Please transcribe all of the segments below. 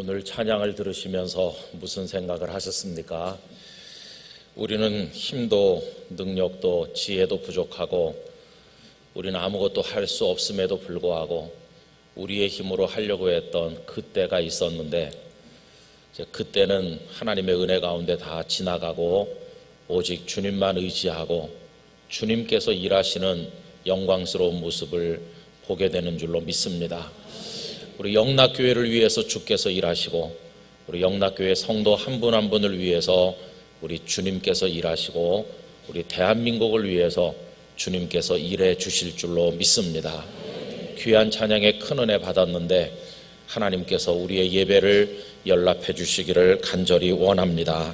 오늘 찬양을 들으시면서 무슨 생각을 하셨습니까? 우리는 힘도 능력도 지혜도 부족하고 우리는 아무것도 할 수 없음에도 불구하고 우리의 힘으로 하려고 했던 그때가 있었는데 이제 그때는 하나님의 은혜 가운데 다 지나가고 오직 주님만 의지하고 주님께서 일하시는 영광스러운 모습을 보게 되는 줄로 믿습니다. 우리 영락교회를 위해서 주께서 일하시고 우리 영락교회 성도 한 분 한 분을 위해서 우리 주님께서 일하시고 우리 대한민국을 위해서 주님께서 일해 주실 줄로 믿습니다. 귀한 찬양에 큰 은혜 받았는데 하나님께서 우리의 예배를 연락해 주시기를 간절히 원합니다.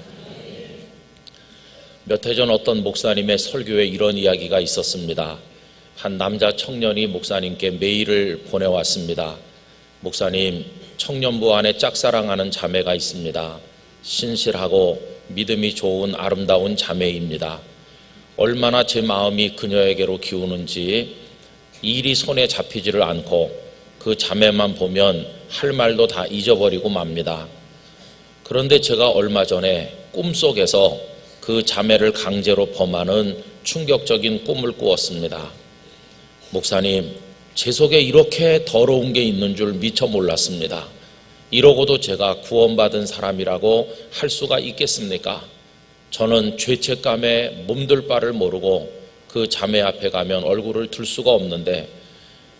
몇 해 전 어떤 목사님의 설교에 이런 이야기가 있었습니다. 한 남자 청년이 목사님께 메일을 보내왔습니다. 목사님, 청년부 안에 짝사랑하는 자매가 있습니다. 신실하고 믿음이 좋은 아름다운 자매입니다. 얼마나 제 마음이 그녀에게로 기우는지 일이 손에 잡히지를 않고 그 자매만 보면 할 말도 다 잊어버리고 맙니다. 그런데 제가 얼마 전에 꿈속에서 그 자매를 강제로 범하는 충격적인 꿈을 꾸었습니다. 목사님, 제 속에 이렇게 더러운 게 있는 줄 미처 몰랐습니다. 이러고도 제가 구원받은 사람이라고 할 수가 있겠습니까? 저는 죄책감에 몸둘 바를 모르고 그 자매 앞에 가면 얼굴을 들 수가 없는데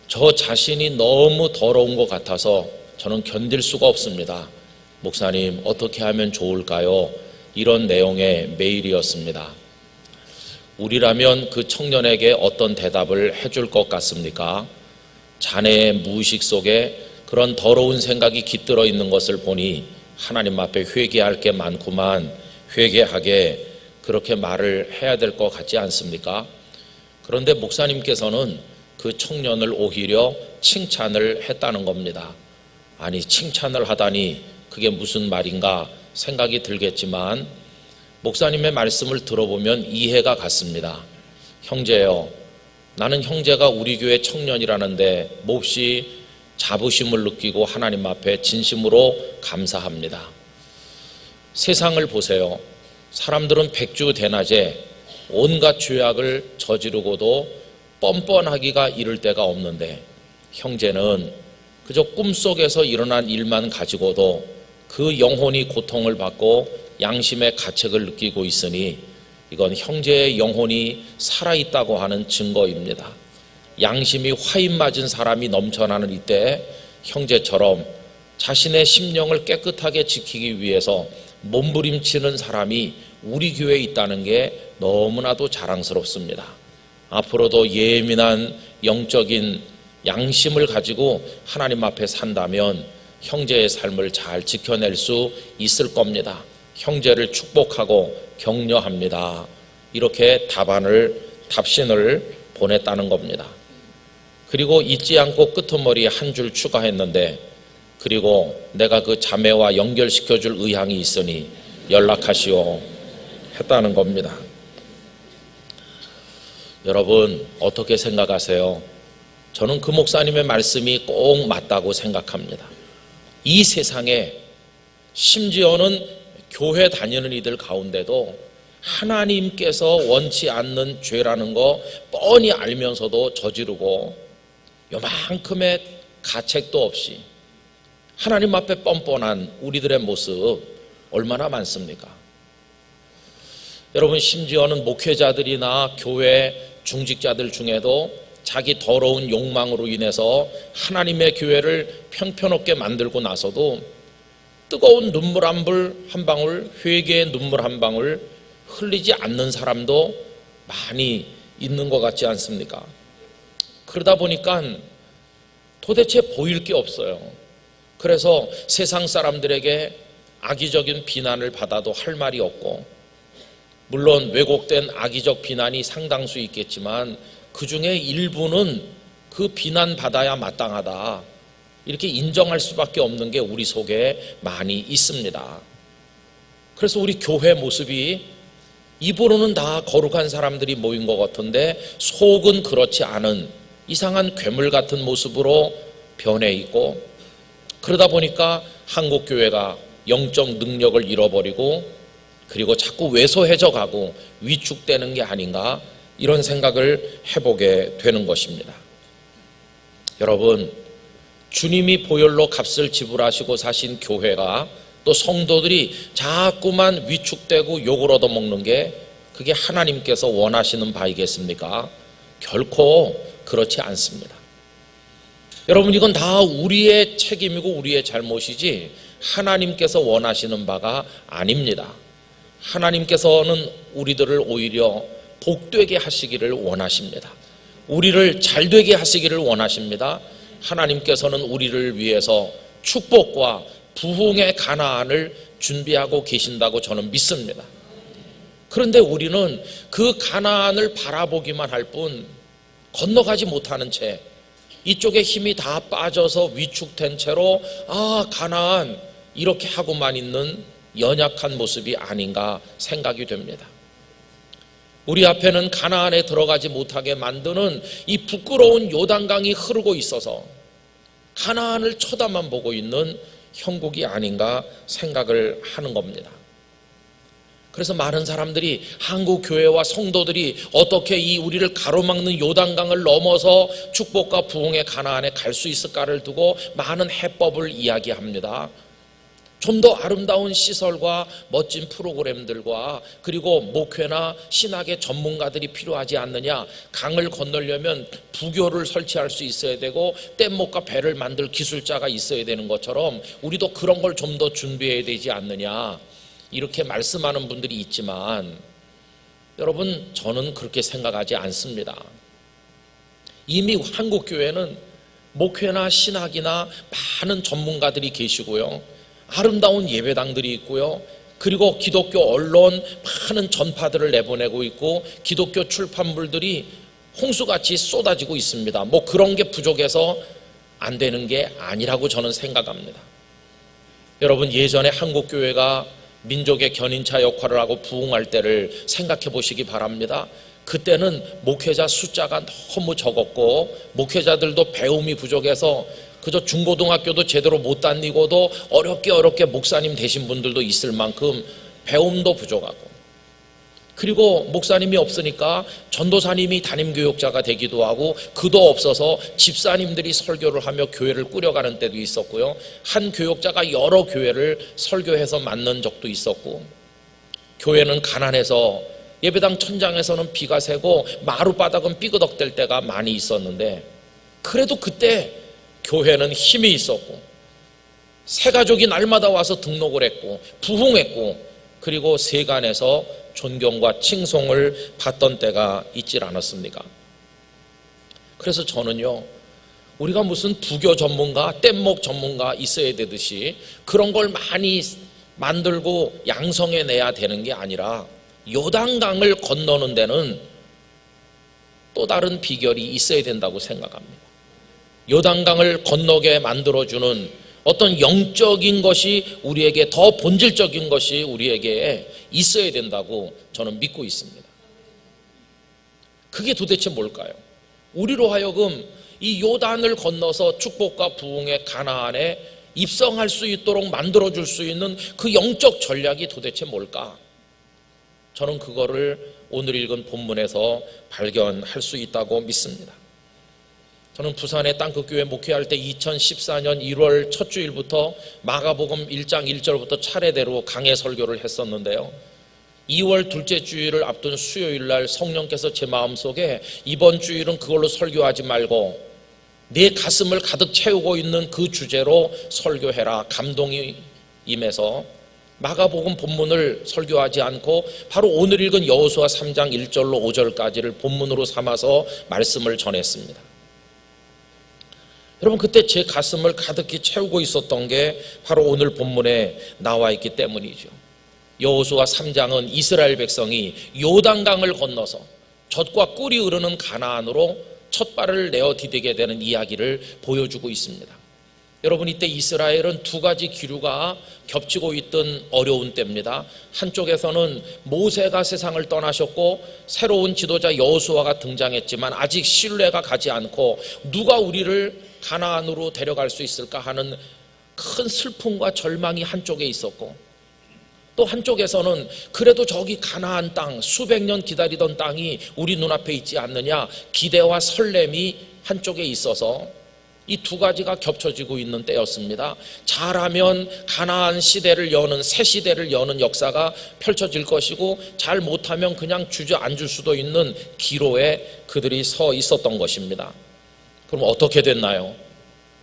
저 자신이 너무 더러운 것 같아서 저는 견딜 수가 없습니다. 목사님, 어떻게 하면 좋을까요? 이런 내용의 메일이었습니다. 우리라면 그 청년에게 어떤 대답을 해줄 것 같습니까? 자네의 무의식 속에 그런 더러운 생각이 깃들어 있는 것을 보니 하나님 앞에 회개할 게 많구만, 회개하게 그렇게 말을 해야 될 것 같지 않습니까? 그런데 목사님께서는 그 청년을 오히려 칭찬을 했다는 겁니다. 아니, 칭찬을 하다니 그게 무슨 말인가 생각이 들겠지만 목사님의 말씀을 들어보면 이해가 갔습니다. 형제요, 나는 형제가 우리 교회 청년이라는데 몹시 자부심을 느끼고 하나님 앞에 진심으로 감사합니다. 세상을 보세요. 사람들은 백주대낮에 온갖 죄악을 저지르고도 뻔뻔하기가 이를 데가 없는데 형제는 그저 꿈속에서 일어난 일만 가지고도 그 영혼이 고통을 받고 양심의 가책을 느끼고 있으니 이건 형제의 영혼이 살아있다고 하는 증거입니다. 양심이 화인 맞은 사람이 넘쳐나는 이때 형제처럼 자신의 심령을 깨끗하게 지키기 위해서 몸부림치는 사람이 우리 교회에 있다는 게 너무나도 자랑스럽습니다. 앞으로도 예민한 영적인 양심을 가지고 하나님 앞에 산다면 형제의 삶을 잘 지켜낼 수 있을 겁니다. 형제를 축복하고 격려합니다. 이렇게 답신을 보냈다는 겁니다. 그리고 잊지 않고 끄트머리에 한 줄 추가했는데 그리고 내가 그 자매와 연결시켜줄 의향이 있으니 연락하시오 했다는 겁니다. 여러분, 어떻게 생각하세요? 저는 그 목사님의 말씀이 꼭 맞다고 생각합니다. 이 세상에 심지어는 교회 다니는 이들 가운데도 하나님께서 원치 않는 죄라는 거 뻔히 알면서도 저지르고 요만큼의 가책도 없이 하나님 앞에 뻔뻔한 우리들의 모습 얼마나 많습니까? 여러분, 심지어는 목회자들이나 교회 중직자들 중에도 자기 더러운 욕망으로 인해서 하나님의 교회를 평편없게 만들고 나서도 뜨거운 눈물 한 방울, 회개의 눈물 한 방울 흘리지 않는 사람도 많이 있는 것 같지 않습니까? 그러다 보니까 도대체 보일 게 없어요. 그래서 세상 사람들에게 악의적인 비난을 받아도 할 말이 없고, 물론 왜곡된 악의적 비난이 상당수 있겠지만 그 중에 일부는 그 비난받아야 마땅하다, 이렇게 인정할 수밖에 없는 게 우리 속에 많이 있습니다. 그래서 우리 교회 모습이 입으로는 다 거룩한 사람들이 모인 것 같은데 속은 그렇지 않은 이상한 괴물 같은 모습으로 변해 있고, 그러다 보니까 한국 교회가 영적 능력을 잃어버리고 그리고 자꾸 왜소해져 가고 위축되는 게 아닌가, 이런 생각을 해보게 되는 것입니다. 여러분, 주님이 보혈로 값을 지불하시고 사신 교회가, 또 성도들이 자꾸만 위축되고 욕을 얻어먹는 게 그게 하나님께서 원하시는 바이겠습니까? 결코 그렇지 않습니다. 여러분, 이건 다 우리의 책임이고 우리의 잘못이지 하나님께서 원하시는 바가 아닙니다. 하나님께서는 우리들을 오히려 복되게 하시기를 원하십니다. 우리를 잘되게 하시기를 원하십니다. 하나님께서는 우리를 위해서 축복과 부흥의 가나안을 준비하고 계신다고 저는 믿습니다. 그런데 우리는 그 가나안을 바라보기만 할 뿐 건너가지 못하는 채, 이쪽에 힘이 다 빠져서 위축된 채로 가나안 이렇게 하고만 있는 연약한 모습이 아닌가 생각이 됩니다. 우리 앞에는 가나안에 들어가지 못하게 만드는 이 부끄러운 요단강이 흐르고 있어서 가나안을 쳐다만 보고 있는 형국이 아닌가 생각을 하는 겁니다. 그래서 많은 사람들이 한국 교회와 성도들이 어떻게 이 우리를 가로막는 요단강을 넘어서 축복과 부흥의 가나안에 갈 수 있을까를 두고 많은 해법을 이야기합니다. 좀 더 아름다운 시설과 멋진 프로그램들과 그리고 목회나 신학의 전문가들이 필요하지 않느냐, 강을 건너려면 부교를 설치할 수 있어야 되고 뗏목과 배를 만들 기술자가 있어야 되는 것처럼 우리도 그런 걸 좀 더 준비해야 되지 않느냐, 이렇게 말씀하는 분들이 있지만 여러분, 저는 그렇게 생각하지 않습니다. 이미 한국 교회는 목회나 신학이나 많은 전문가들이 계시고요, 아름다운 예배당들이 있고요, 그리고 기독교 언론 많은 전파들을 내보내고 있고 기독교 출판물들이 홍수같이 쏟아지고 있습니다. 그런 게 부족해서 안 되는 게 아니라고 저는 생각합니다. 여러분, 예전에 한국 교회가 민족의 견인차 역할을 하고 부흥할 때를 생각해 보시기 바랍니다. 그때는 목회자 숫자가 너무 적었고 목회자들도 배움이 부족해서 그저 중고등학교도 제대로 못 다니고도 어렵게 목사님 되신 분들도 있을 만큼 배움도 부족하고, 그리고 목사님이 없으니까 전도사님이 담임교육자가 되기도 하고, 그도 없어서 집사님들이 설교를 하며 교회를 꾸려가는 때도 있었고요, 한 교육자가 여러 교회를 설교해서 맡는 적도 있었고, 교회는 가난해서 예배당 천장에서는 비가 새고 마룻바닥은 삐그덕댈 때가 많이 있었는데, 그래도 그때 교회는 힘이 있었고 새가족이 날마다 와서 등록을 했고 부흥했고, 그리고 세간에서 존경과 칭송을 받던 때가 있질 않았습니까? 그래서 저는요, 우리가 무슨 부교 전문가, 뗏목 전문가 있어야 되듯이 그런 걸 많이 만들고 양성해내야 되는 게 아니라 요단강을 건너는 데는 또 다른 비결이 있어야 된다고 생각합니다. 요단강을 건너게 만들어주는 어떤 영적인 것이 우리에게, 더 본질적인 것이 우리에게 있어야 된다고 저는 믿고 있습니다. 그게 도대체 뭘까요? 우리로 하여금 이 요단을 건너서 축복과 부흥의 가나안에 입성할 수 있도록 만들어줄 수 있는 그 영적 전략이 도대체 뭘까? 저는 그거를 오늘 읽은 본문에서 발견할 수 있다고 믿습니다. 저는 부산의 땅끝교회 목회할 때 2014년 1월 첫 주일부터 마가복음 1장 1절부터 차례대로 강해 설교를 했었는데요, 2월 둘째 주일을 앞둔 수요일날 성령께서 제 마음속에 이번 주일은 그걸로 설교하지 말고 내 가슴을 가득 채우고 있는 그 주제로 설교해라 감동이 임해서 마가복음 본문을 설교하지 않고 바로 오늘 읽은 여호수아 3장 1절로 5절까지를 본문으로 삼아서 말씀을 전했습니다. 여러분, 그때 제 가슴을 가득히 채우고 있었던 게 바로 오늘 본문에 나와 있기 때문이죠. 여호수아 3장은 이스라엘 백성이 요단강을 건너서 젖과 꿀이 흐르는 가나안으로 첫 발을 내어 디디게 되는 이야기를 보여주고 있습니다. 여러분, 이때 이스라엘은 두 가지 기류가 겹치고 있던 어려운 때입니다. 한쪽에서는 모세가 세상을 떠나셨고 새로운 지도자 여호수아가 등장했지만 아직 신뢰가 가지 않고 누가 우리를 가나안으로 데려갈 수 있을까 하는 큰 슬픔과 절망이 한쪽에 있었고, 또 한쪽에서는 그래도 저기 가나안 땅, 수백 년 기다리던 땅이 우리 눈앞에 있지 않느냐, 기대와 설렘이 한쪽에 있어서 이 두 가지가 겹쳐지고 있는 때였습니다. 잘하면 가나안 시대를 여는, 새 시대를 여는 역사가 펼쳐질 것이고, 잘 못하면 그냥 주저앉을 수도 있는 기로에 그들이 서 있었던 것입니다. 그럼 어떻게 됐나요?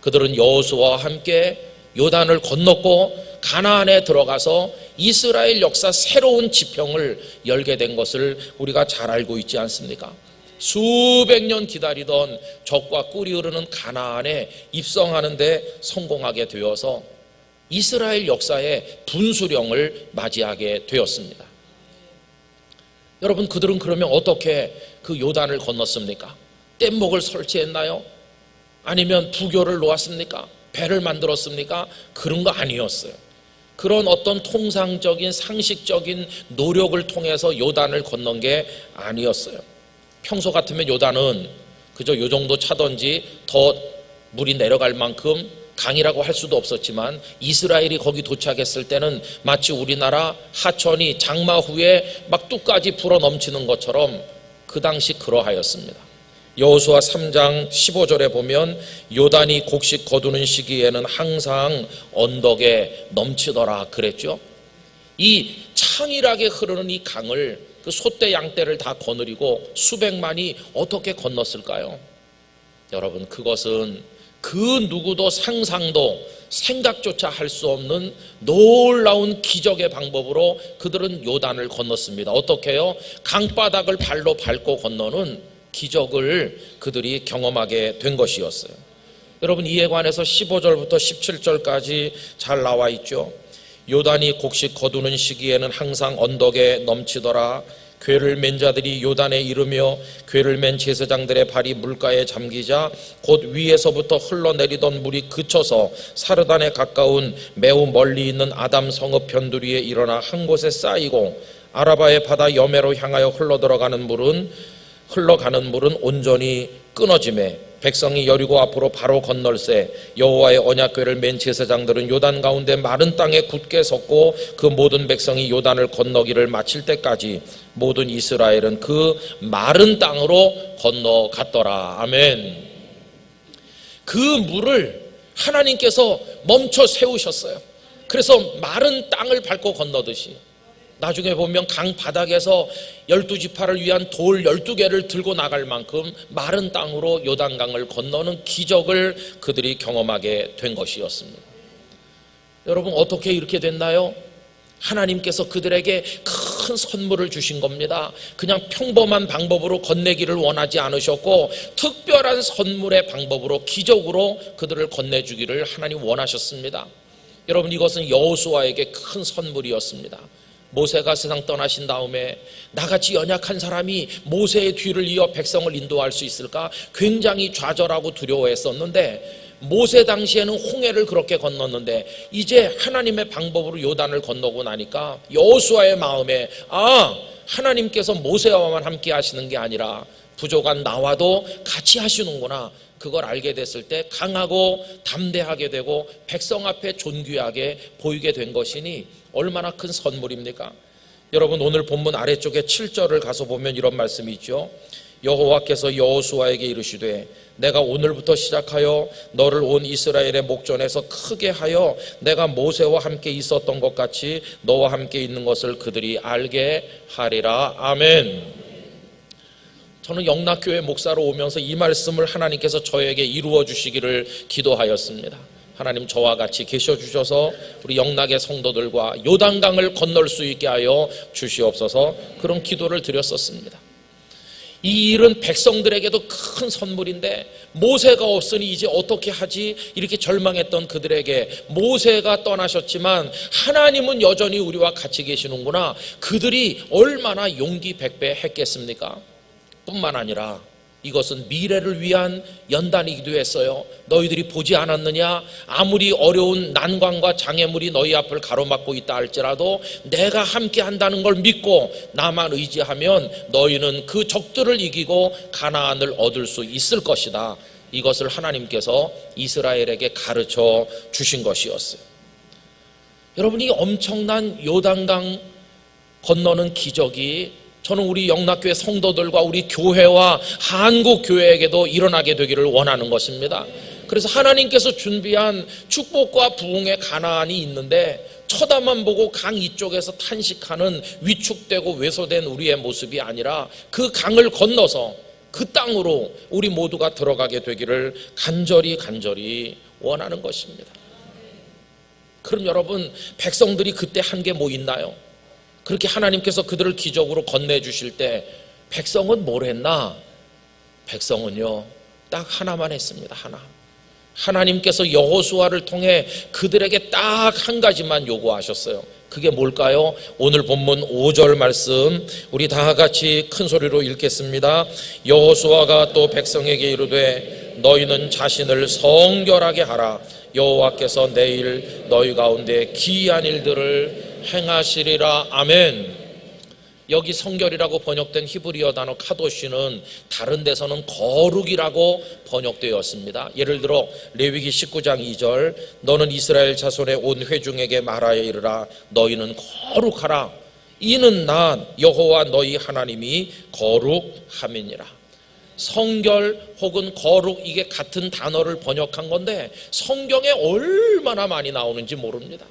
그들은 여호수아와 함께 요단을 건넜고 가나안에 들어가서 이스라엘 역사 새로운 지평을 열게 된 것을 우리가 잘 알고 있지 않습니까? 수백 년 기다리던 젖과 꿀이 흐르는 가나안에 입성하는 데 성공하게 되어서 이스라엘 역사의 분수령을 맞이하게 되었습니다. 여러분, 그들은 그러면 어떻게 그 요단을 건넜습니까? 뗏목을 설치했나요? 아니면 부교를 놓았습니까? 배를 만들었습니까? 그런 거 아니었어요. 그런 어떤 통상적인 상식적인 노력을 통해서 요단을 건넌 게 아니었어요. 평소 같으면 요단은 그저 요 정도 차던지 더 물이 내려갈 만큼 강이라고 할 수도 없었지만, 이스라엘이 거기 도착했을 때는 마치 우리나라 하천이 장마 후에 막 뚝까지 불어 넘치는 것처럼 그 당시 그러하였습니다. 여호수아 3장 15절에 보면 요단이 곡식 거두는 시기에는 항상 언덕에 넘치더라 그랬죠. 이 창일하게 흐르는 이 강을, 그 소떼 양떼를 다 거느리고 수백만이 어떻게 건넜을까요? 여러분, 그것은 그 누구도 상상도 생각조차 할 수 없는 놀라운 기적의 방법으로 그들은 요단을 건넜습니다. 어떻게 해요? 강바닥을 발로 밟고 건너는 기적을 그들이 경험하게 된 것이었어요. 여러분, 이에 관해서 15절부터 17절까지 잘 나와 있죠. 요단이 곡식 거두는 시기에는 항상 언덕에 넘치더라. 궤를 맨 자들이 요단에 이르며 궤를 맨 제사장들의 발이 물가에 잠기자 곧 위에서부터 흘러내리던 물이 그쳐서 사르단에 가까운 매우 멀리 있는 아담 성읍 변두리에 일어나 한 곳에 쌓이고, 아라바의 바다 여매로 향하여 흘러가는 물은 온전히 끊어지매 백성이 여리고 앞으로 바로 건널새 여호와의 언약궤를 맨 제사장들은 요단 가운데 마른 땅에 굳게 섰고, 그 모든 백성이 요단을 건너기를 마칠 때까지 모든 이스라엘은 그 마른 땅으로 건너갔더라. 아멘. 그 물을 하나님께서 멈춰 세우셨어요. 그래서 마른 땅을 밟고 건너듯이, 나중에 보면 강 바닥에서 12지파를 위한 돌 12개를 들고 나갈 만큼 마른 땅으로 요단강을 건너는 기적을 그들이 경험하게 된 것이었습니다. 여러분, 어떻게 이렇게 됐나요? 하나님께서 그들에게 큰 선물을 주신 겁니다. 그냥 평범한 방법으로 건네기를 원하지 않으셨고, 특별한 선물의 방법으로, 기적으로 그들을 건네주기를 하나님 원하셨습니다. 여러분, 이것은 여호수아에게 큰 선물이었습니다. 모세가 세상 떠나신 다음에 나같이 연약한 사람이 모세의 뒤를 이어 백성을 인도할 수 있을까 굉장히 좌절하고 두려워했었는데, 모세 당시에는 홍해를 그렇게 건넜는데 이제 하나님의 방법으로 요단을 건너고 나니까 여호수아의 마음에, 하나님께서 모세와만 함께 하시는 게 아니라 부족한 나와도 같이 하시는구나, 그걸 알게 됐을 때 강하고 담대하게 되고 백성 앞에 존귀하게 보이게 된 것이니 얼마나 큰 선물입니까? 여러분, 오늘 본문 아래쪽에 7절을 가서 보면 이런 말씀이 있죠. 여호와께서 여호수아에게 이르시되 내가 오늘부터 시작하여 너를 온 이스라엘의 목전에서 크게 하여 내가 모세와 함께 있었던 것 같이 너와 함께 있는 것을 그들이 알게 하리라. 아멘. 저는 영락교회 목사로 오면서 이 말씀을 하나님께서 저에게 이루어 주시기를 기도하였습니다. 하나님, 저와 같이 계셔 주셔서 우리 영락의 성도들과 요단강을 건널 수 있게 하여 주시옵소서, 그런 기도를 드렸었습니다. 이 일은 백성들에게도 큰 선물인데, 모세가 없으니 이제 어떻게 하지 이렇게 절망했던 그들에게 모세가 떠나셨지만 하나님은 여전히 우리와 같이 계시는구나, 그들이 얼마나 용기 백배 했겠습니까? 뿐만 아니라 이것은 미래를 위한 연단이기도 했어요. 너희들이 보지 않았느냐? 아무리 어려운 난관과 장애물이 너희 앞을 가로막고 있다 할지라도 내가 함께 한다는 걸 믿고 나만 의지하면 너희는 그 적들을 이기고 가나안을 얻을 수 있을 것이다. 이것을 하나님께서 이스라엘에게 가르쳐 주신 것이었어요. 여러분, 이 엄청난 요단강 건너는 기적이 저는 우리 영락교회 성도들과 우리 교회와 한국 교회에게도 일어나게 되기를 원하는 것입니다. 그래서 하나님께서 준비한 축복과 부흥의 가나안이 있는데 쳐다만 보고 강 이쪽에서 탄식하는 위축되고 왜소된 우리의 모습이 아니라 그 강을 건너서 그 땅으로 우리 모두가 들어가게 되기를 간절히 원하는 것입니다. 그럼 여러분, 백성들이 그때 한 게 뭐 있나요? 그렇게 하나님께서 그들을 기적으로 건네주실 때 백성은 뭘 했나? 백성은요, 딱 하나만 했습니다. 하나님께서 여호수아를 통해 그들에게 딱 한 가지만 요구하셨어요. 그게 뭘까요? 오늘 본문 5절 말씀 우리 다 같이 큰 소리로 읽겠습니다. 여호수아가 또 백성에게 이르되 너희는 자신을 성결하게 하라. 여호와께서 내일 너희 가운데 기이한 일들을 행하시리라. 아멘. 여기 성결이라고 번역된 히브리어 단어 카도시는 다른 데서는 거룩이라고 번역되었습니다. 예를 들어 레위기 19장 2절 너는 이스라엘 자손의 온 회중에게 말하여 이르라. 너희는 거룩하라. 이는 나 여호와 너희 하나님이 거룩함이니라. 성결 혹은 거룩, 이게 같은 단어를 번역한 건데 성경에 얼마나 많이 나오는지 모릅니다.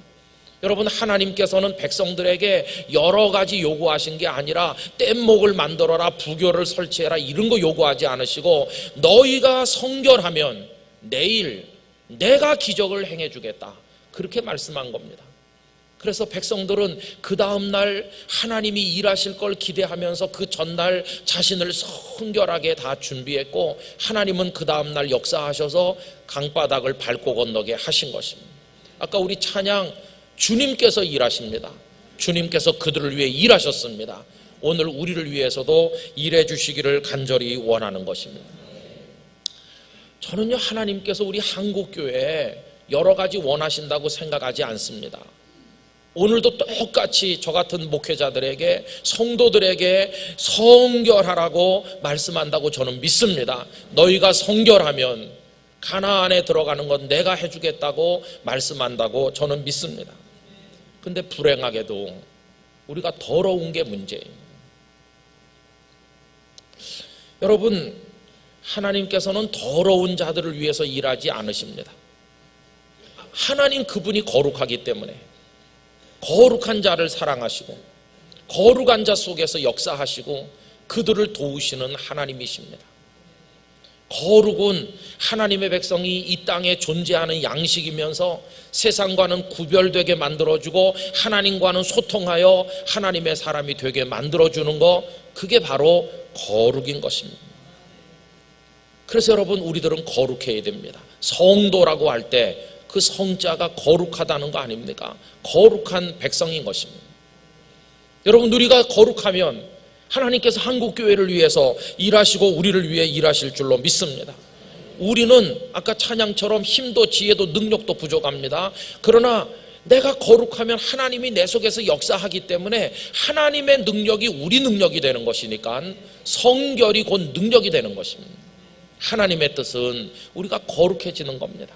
여러분, 하나님께서는 백성들에게 여러 가지 요구하신 게 아니라 뗏목을 만들어라, 부교를 설치해라, 이런 거 요구하지 않으시고 너희가 성결하면 내일 내가 기적을 행해 주겠다, 그렇게 말씀한 겁니다. 그래서 백성들은 그 다음날 하나님이 일하실 걸 기대하면서 그 전날 자신을 성결하게 다 준비했고, 하나님은 그 다음날 역사하셔서 강바닥을 밟고 건너게 하신 것입니다. 아까 우리 찬양, 주님께서 일하십니다. 주님께서 그들을 위해 일하셨습니다. 오늘 우리를 위해서도 일해 주시기를 간절히 원하는 것입니다. 저는요, 하나님께서 우리 한국교회에 여러 가지 원하신다고 생각하지 않습니다. 오늘도 똑같이 저 같은 목회자들에게, 성도들에게 성결하라고 말씀한다고 저는 믿습니다. 너희가 성결하면 가나안에 들어가는 건 내가 해주겠다고 말씀한다고 저는 믿습니다. 근데 불행하게도 우리가 더러운 게 문제예요. 여러분, 하나님께서는 더러운 자들을 위해서 일하지 않으십니다. 하나님 그분이 거룩하기 때문에 거룩한 자를 사랑하시고 거룩한 자 속에서 역사하시고 그들을 도우시는 하나님이십니다. 거룩은 하나님의 백성이 이 땅에 존재하는 양식이면서 세상과는 구별되게 만들어주고 하나님과는 소통하여 하나님의 사람이 되게 만들어주는 것, 그게 바로 거룩인 것입니다. 그래서 여러분, 우리들은 거룩해야 됩니다. 성도라고 할 때 그 성자가 거룩하다는 거 아닙니까? 거룩한 백성인 것입니다. 여러분, 우리가 거룩하면 하나님께서 한국교회를 위해서 일하시고 우리를 위해 일하실 줄로 믿습니다. 우리는 아까 찬양처럼 힘도 지혜도 능력도 부족합니다. 그러나 내가 거룩하면 하나님이 내 속에서 역사하기 때문에 하나님의 능력이 우리 능력이 되는 것이니까 성결이 곧 능력이 되는 것입니다. 하나님의 뜻은 우리가 거룩해지는 겁니다.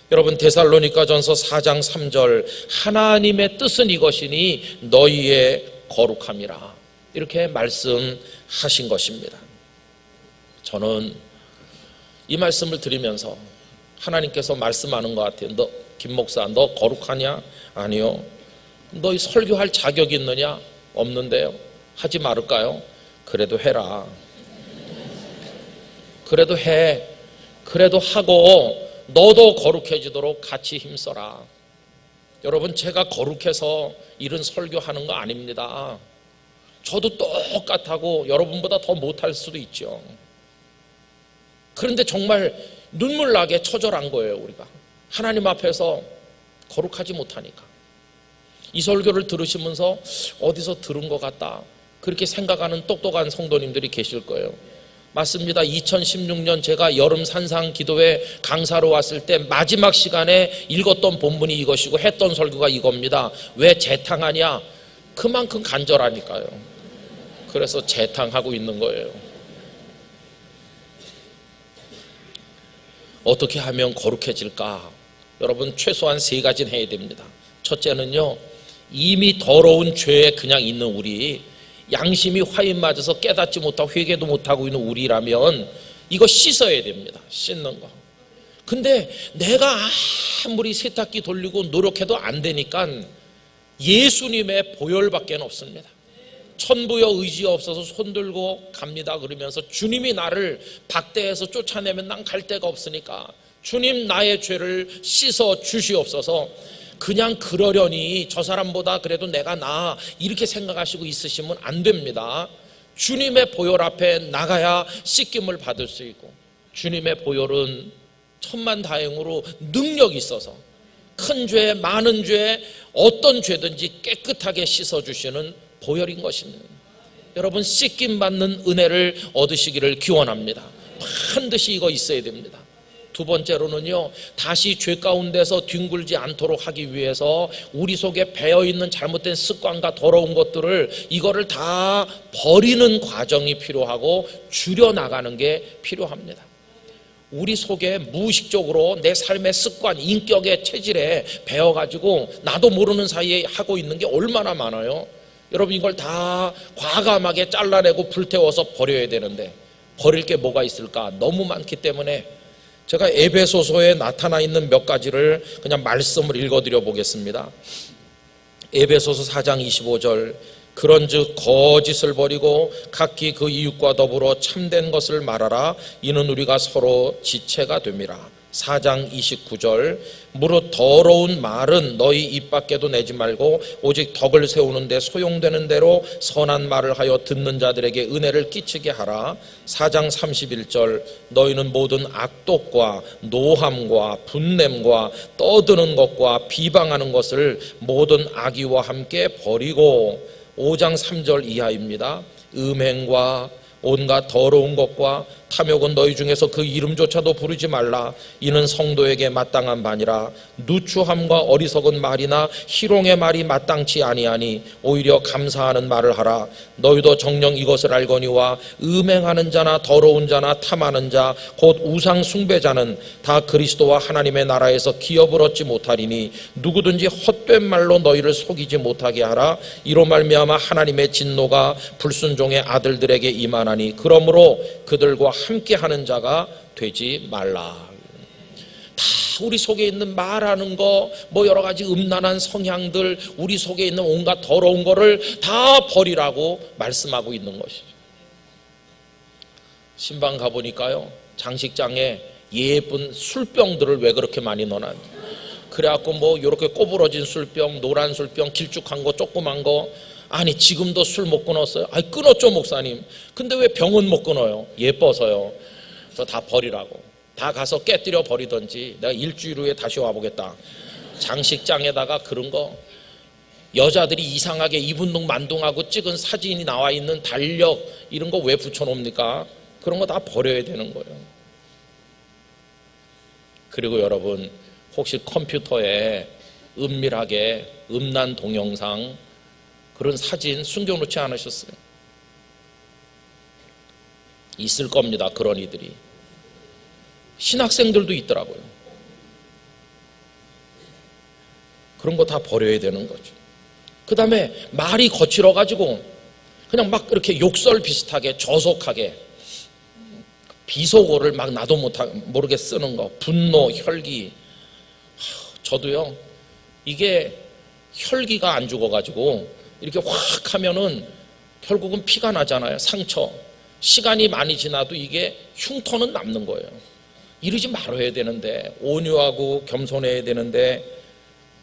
여러분, 데살로니가전서 4장 3절 하나님의 뜻은 이것이니 너희의 거룩함이라, 이렇게 말씀하신 것입니다. 저는 이 말씀을 드리면서 하나님께서 말씀하는 것 같아요. 너 김 목사, 너 거룩하냐? 아니요. 너 설교할 자격이 있느냐? 없는데요. 하지 말을까요? 그래도 해라. 그래도 해. 그래도 하고 너도 거룩해지도록 같이 힘써라. 여러분, 제가 거룩해서 이런 설교하는 거 아닙니다. 저도 똑같하고 여러분보다 더 못할 수도 있죠. 그런데 정말 눈물 나게 처절한 거예요. 우리가 하나님 앞에서 거룩하지 못하니까. 이 설교를 들으시면서 어디서 들은 것 같다, 그렇게 생각하는 똑똑한 성도님들이 계실 거예요. 맞습니다. 2016년 제가 여름 산상 기도회 강사로 왔을 때 마지막 시간에 읽었던 본문이 이것이고 했던 설교가 이겁니다. 왜 재탕하냐? 그만큼 간절하니까요. 그래서 재탕하고 있는 거예요. 어떻게 하면 거룩해질까? 여러분, 최소한 3가지는 해야 됩니다. 첫째는요, 이미 더러운 죄에 그냥 있는 우리, 양심이 화인 맞아서 깨닫지 못하고 회개도 못하고 있는 우리라면 이거 씻어야 됩니다. 씻는 거. 근데 내가 아무리 세탁기 돌리고 노력해도 안 되니까 예수님의 보혈밖에 없습니다. 천부여 의지 없어서 손들고 갑니다 그러면서 주님이 나를 박대해서 쫓아내면 난 갈 데가 없으니까 주님 나의 죄를 씻어 주시옵소서. 그냥 그러려니 저 사람보다 그래도 내가 나아 이렇게 생각하시고 있으시면 안 됩니다. 주님의 보혈 앞에 나가야 씻김을 받을 수 있고, 주님의 보혈은 천만다행으로 능력이 있어서 큰 죄, 많은 죄, 어떤 죄든지 깨끗하게 씻어주시는 보혈인 것입니다. 여러분, 씻김 받는 은혜를 얻으시기를 기원합니다. 반드시 이거 있어야 됩니다. 두 번째로는요, 다시 죄 가운데서 뒹굴지 않도록 하기 위해서 우리 속에 배어있는 잘못된 습관과 더러운 것들을 이거를 다 버리는 과정이 필요하고 줄여나가는 게 필요합니다. 우리 속에 무의식적으로 내 삶의 습관, 인격의 체질에 배어가지고 나도 모르는 사이에 하고 있는 게 얼마나 많아요. 여러분, 이걸 다 과감하게 잘라내고 불태워서 버려야 되는데 버릴 게 뭐가 있을까? 너무 많기 때문에 제가 에베소서에 나타나 있는 몇 가지를 그냥 말씀을 읽어드려 보겠습니다. 에베소서 4장 25절, 그런즉 거짓을 버리고 각기 그 이웃과 더불어 참된 것을 말하라. 이는 우리가 서로 지체가 됨이라. 4장 29절, 무릇 더러운 말은 너희 입 밖에도 내지 말고 오직 덕을 세우는 데 소용되는 대로 선한 말을 하여 듣는 자들에게 은혜를 끼치게 하라. 4장 31절, 너희는 모든 악독과 노함과 분냄과 떠드는 것과 비방하는 것을 모든 악의와 함께 버리고. 5장 3절 이하입니다. 음행과 온갖 더러운 것과 탐욕은 너희 중에서 그 이름조차도 부르지 말라. 이는 성도에게 마땅한 바니라. 누추함과 어리석은 말이나 희롱의 말이 마땅치 아니하니 오히려 감사하는 말을 하라. 너희도 정녕 이것을 알거니와 음행하는 자나 더러운 자나 탐하는 자 곧 우상 숭배자는 다 그리스도와 하나님의 나라에서 기업을 얻지 못하리니 누구든지 헛된 말로 너희를 속이지 못하게 하라. 이로 말미암아 하나님의 진노가 불순종의 아들들에게 임하나니 그러므로 그들과 함께하는 자가 되지 말라. 다 우리 속에 있는 말하는 거, 뭐 여러 가지 음란한 성향들, 우리 속에 있는 온갖 더러운 거를 다 버리라고 말씀하고 있는 것이죠. 신방 가보니까요, 장식장에 예쁜 술병들을 왜 그렇게 많이 넣어놨냐. 그래갖고 뭐 이렇게 꼬부러진 술병, 노란 술병, 길쭉한 거, 조그만 거. 아니, 지금도 술 못 끊었어요? 아니, 끊었죠, 목사님. 근데 왜 병은 못 끊어요? 예뻐서요. 그래서 다 버리라고. 다 가서 깨뜨려 버리든지 내가 일주일 후에 다시 와보겠다. 장식장에다가 그런 거, 여자들이 이상하게 이분동 만둥하고 찍은 사진이 나와 있는 달력 이런 거 왜 붙여놓습니까? 그런 거 다 버려야 되는 거예요. 그리고 여러분, 혹시 컴퓨터에 은밀하게 음란 동영상 그런 사진 숨겨놓지 않으셨어요? 있을 겁니다. 그런 이들이. 신학생들도 있더라고요. 그런 거 다 버려야 되는 거죠. 그 다음에 말이 거칠어가지고 그냥 막 이렇게 욕설 비슷하게 저속하게 비속어를 막 나도 모르게 쓰는 거, 분노, 혈기. 저도요, 이게 혈기가 안 죽어가지고 이렇게 확 하면은 결국은 피가 나잖아요. 상처. 시간이 많이 지나도 이게 흉터는 남는 거예요. 이러지 말아야 되는데, 온유하고 겸손해야 되는데,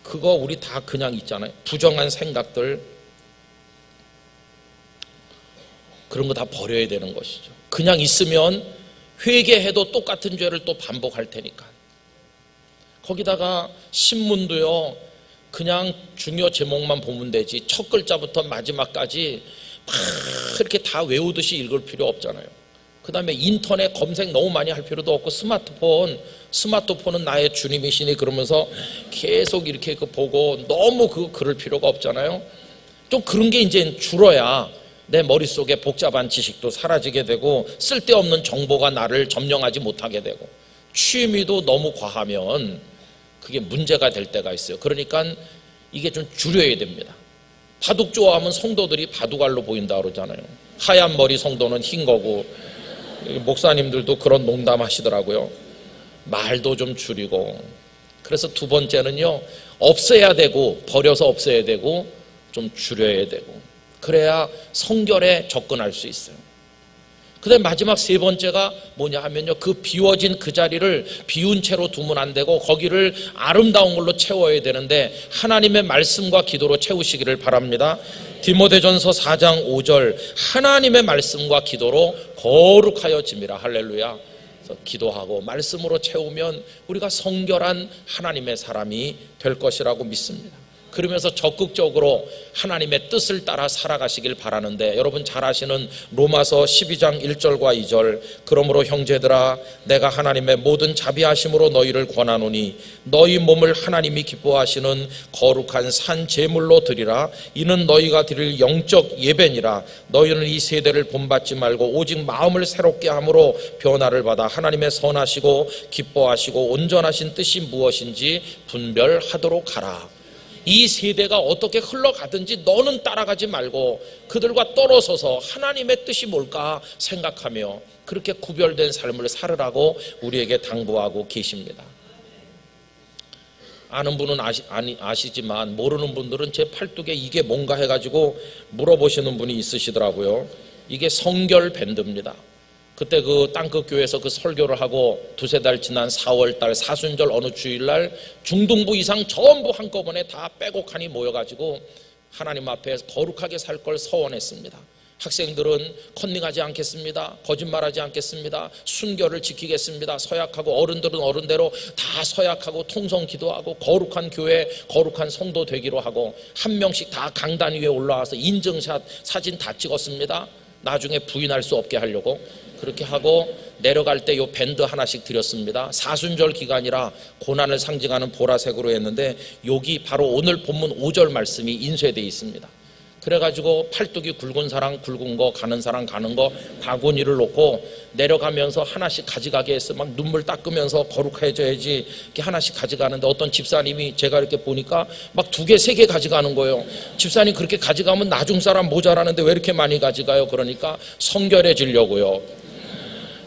그거 우리 다 그냥 있잖아요. 부정한 생각들, 그런 거 다 버려야 되는 것이죠. 그냥 있으면 회개해도 똑같은 죄를 또 반복할 테니까. 거기다가 신문도요, 그냥 중요 제목만 보면 되지 첫 글자부터 마지막까지 막 이렇게 다 외우듯이 읽을 필요 없잖아요. 그 다음에 인터넷 검색 너무 많이 할 필요도 없고, 스마트폰은 나의 주님이시니 그러면서 계속 이렇게 보고 너무 그럴 필요가 없잖아요. 좀 그런 게 이제 줄어야 내 머릿속에 복잡한 지식도 사라지게 되고 쓸데없는 정보가 나를 점령하지 못하게 되고, 취미도 너무 과하면 그게 문제가 될 때가 있어요. 그러니까 이게 좀 줄여야 됩니다. 바둑 좋아하면 성도들이 바둑알로 보인다 그러잖아요. 하얀 머리 성도는 흰 거고, 목사님들도 그런 농담 하시더라고요. 말도 좀 줄이고. 그래서 두 번째는요, 없애야 되고, 버려서 없애야 되고, 좀 줄여야 되고, 그래야 성결에 접근할 수 있어요. 그다음에 마지막 세 번째가 뭐냐 하면요, 그 비워진 그 자리를 비운 채로 두면 안 되고 거기를 아름다운 걸로 채워야 되는데 하나님의 말씀과 기도로 채우시기를 바랍니다. 디모데전서 4장 5절, 하나님의 말씀과 기도로 거룩하여짐이라. 할렐루야. 그래서 기도하고 말씀으로 채우면 우리가 성결한 하나님의 사람이 될 것이라고 믿습니다. 그러면서 적극적으로 하나님의 뜻을 따라 살아가시길 바라는데, 여러분 잘 아시는 로마서 12장 1절과 2절, 그러므로 형제들아 내가 하나님의 모든 자비하심으로 너희를 권하노니 너희 몸을 하나님이 기뻐하시는 거룩한 산 제물로 드리라. 이는 너희가 드릴 영적 예배니라. 너희는 이 세대를 본받지 말고 오직 마음을 새롭게 함으로 변화를 받아 하나님의 선하시고 기뻐하시고 온전하신 뜻이 무엇인지 분별하도록 하라. 이 세대가 어떻게 흘러가든지 너는 따라가지 말고 그들과 떨어서서 하나님의 뜻이 뭘까 생각하며 그렇게 구별된 삶을 살으라고 우리에게 당부하고 계십니다. 아는 분은 아시지만 모르는 분들은 제 팔뚝에 이게 뭔가 해가지고 물어보시는 분이 있으시더라고요. 이게 성결 밴드입니다. 그때 그 땅끝 교회에서 그 설교를 하고 두세 달 지난 4월달 사순절 어느 주일날 중등부 이상 전부 한꺼번에 다 빼곡하니 모여가지고 하나님 앞에 거룩하게 살 걸 서원했습니다. 학생들은 컨닝하지 않겠습니다. 거짓말하지 않겠습니다. 순결을 지키겠습니다. 서약하고, 어른들은 어른대로 다 서약하고 통성 기도하고 거룩한 교회, 거룩한 성도 되기로 하고, 한 명씩 다 강단 위에 올라와서 인증샷 사진 다 찍었습니다. 나중에 부인할 수 없게 하려고. 그렇게 하고 내려갈 때 요 밴드 하나씩 드렸습니다. 사순절 기간이라 고난을 상징하는 보라색으로 했는데 여기 바로 오늘 본문 5절 말씀이 인쇄되어 있습니다. 그래가지고 팔뚝이 굵은 사람 굵은 거, 가는 사람 가는 거 바구니를 놓고 내려가면서 하나씩 가져가게 해서 막 눈물 닦으면서 거룩해져야지 이렇게 하나씩 가져가는데, 어떤 집사님이 제가 이렇게 보니까 막 2개, 3개 가져가는 거예요. 집사님 그렇게 가져가면 나중 사람 모자라는데 왜 이렇게 많이 가져가요? 그러니까 성결해지려고요.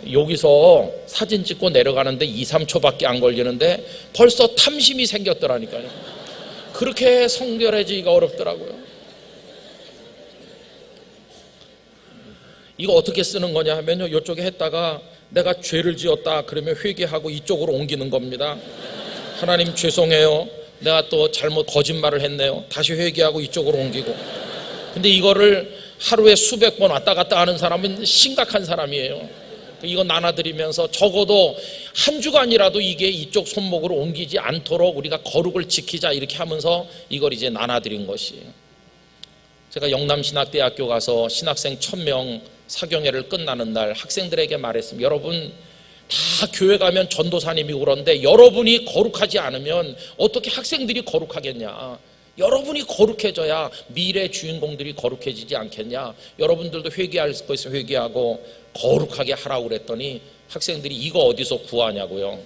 여기서 사진 찍고 내려가는데 2, 3초밖에 안 걸리는데 벌써 탐심이 생겼더라니까요. 그렇게 성결해지기가 어렵더라고요. 이거 어떻게 쓰는 거냐 하면요, 이쪽에 했다가 내가 죄를 지었다 그러면 회개하고 이쪽으로 옮기는 겁니다. 하나님 죄송해요, 내가 또 잘못 거짓말을 했네요. 다시 회개하고 이쪽으로 옮기고. 근데 이거를 하루에 수백 번 왔다 갔다 하는 사람은 심각한 사람이에요. 이거 나눠드리면서 적어도 한 주간이라도 이게 이쪽 손목으로 옮기지 않도록 우리가 거룩을 지키자, 이렇게 하면서 이걸 이제 나눠드린 것이에요. 제가 영남신학대학교 가서 신학생 1000명 사경회를 끝나는 날 학생들에게 말했습니다. 여러분 다 교회 가면 전도사님이 그런데 여러분이 거룩하지 않으면 어떻게 학생들이 거룩하겠냐. 여러분이 거룩해져야 미래 주인공들이 거룩해지지 않겠냐. 여러분들도 회개할 것을 회개하고 거룩하게 하라고 그랬더니 학생들이 이거 어디서 구하냐고요.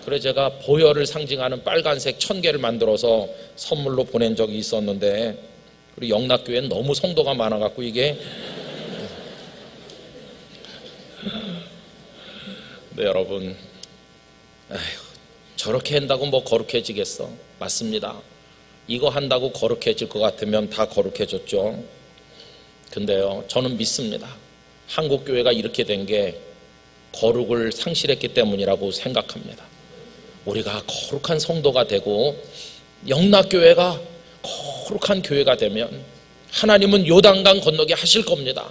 그래서 제가 보혈을 상징하는 빨간색 1000개를 만들어서 선물로 보낸 적이 있었는데, 우리 영락교회는 너무 성도가 많아갖고 이게 네, 여러분, 저렇게 한다고 뭐 거룩해지겠어? 맞습니다. 이거 한다고 거룩해질 것 같으면 다 거룩해졌죠. 근데요, 저는 믿습니다. 한국 교회가 이렇게 된 게 거룩을 상실했기 때문이라고 생각합니다. 우리가 거룩한 성도가 되고 영락교회가 거룩한 교회가 되면 하나님은 요단강 건너게 하실 겁니다.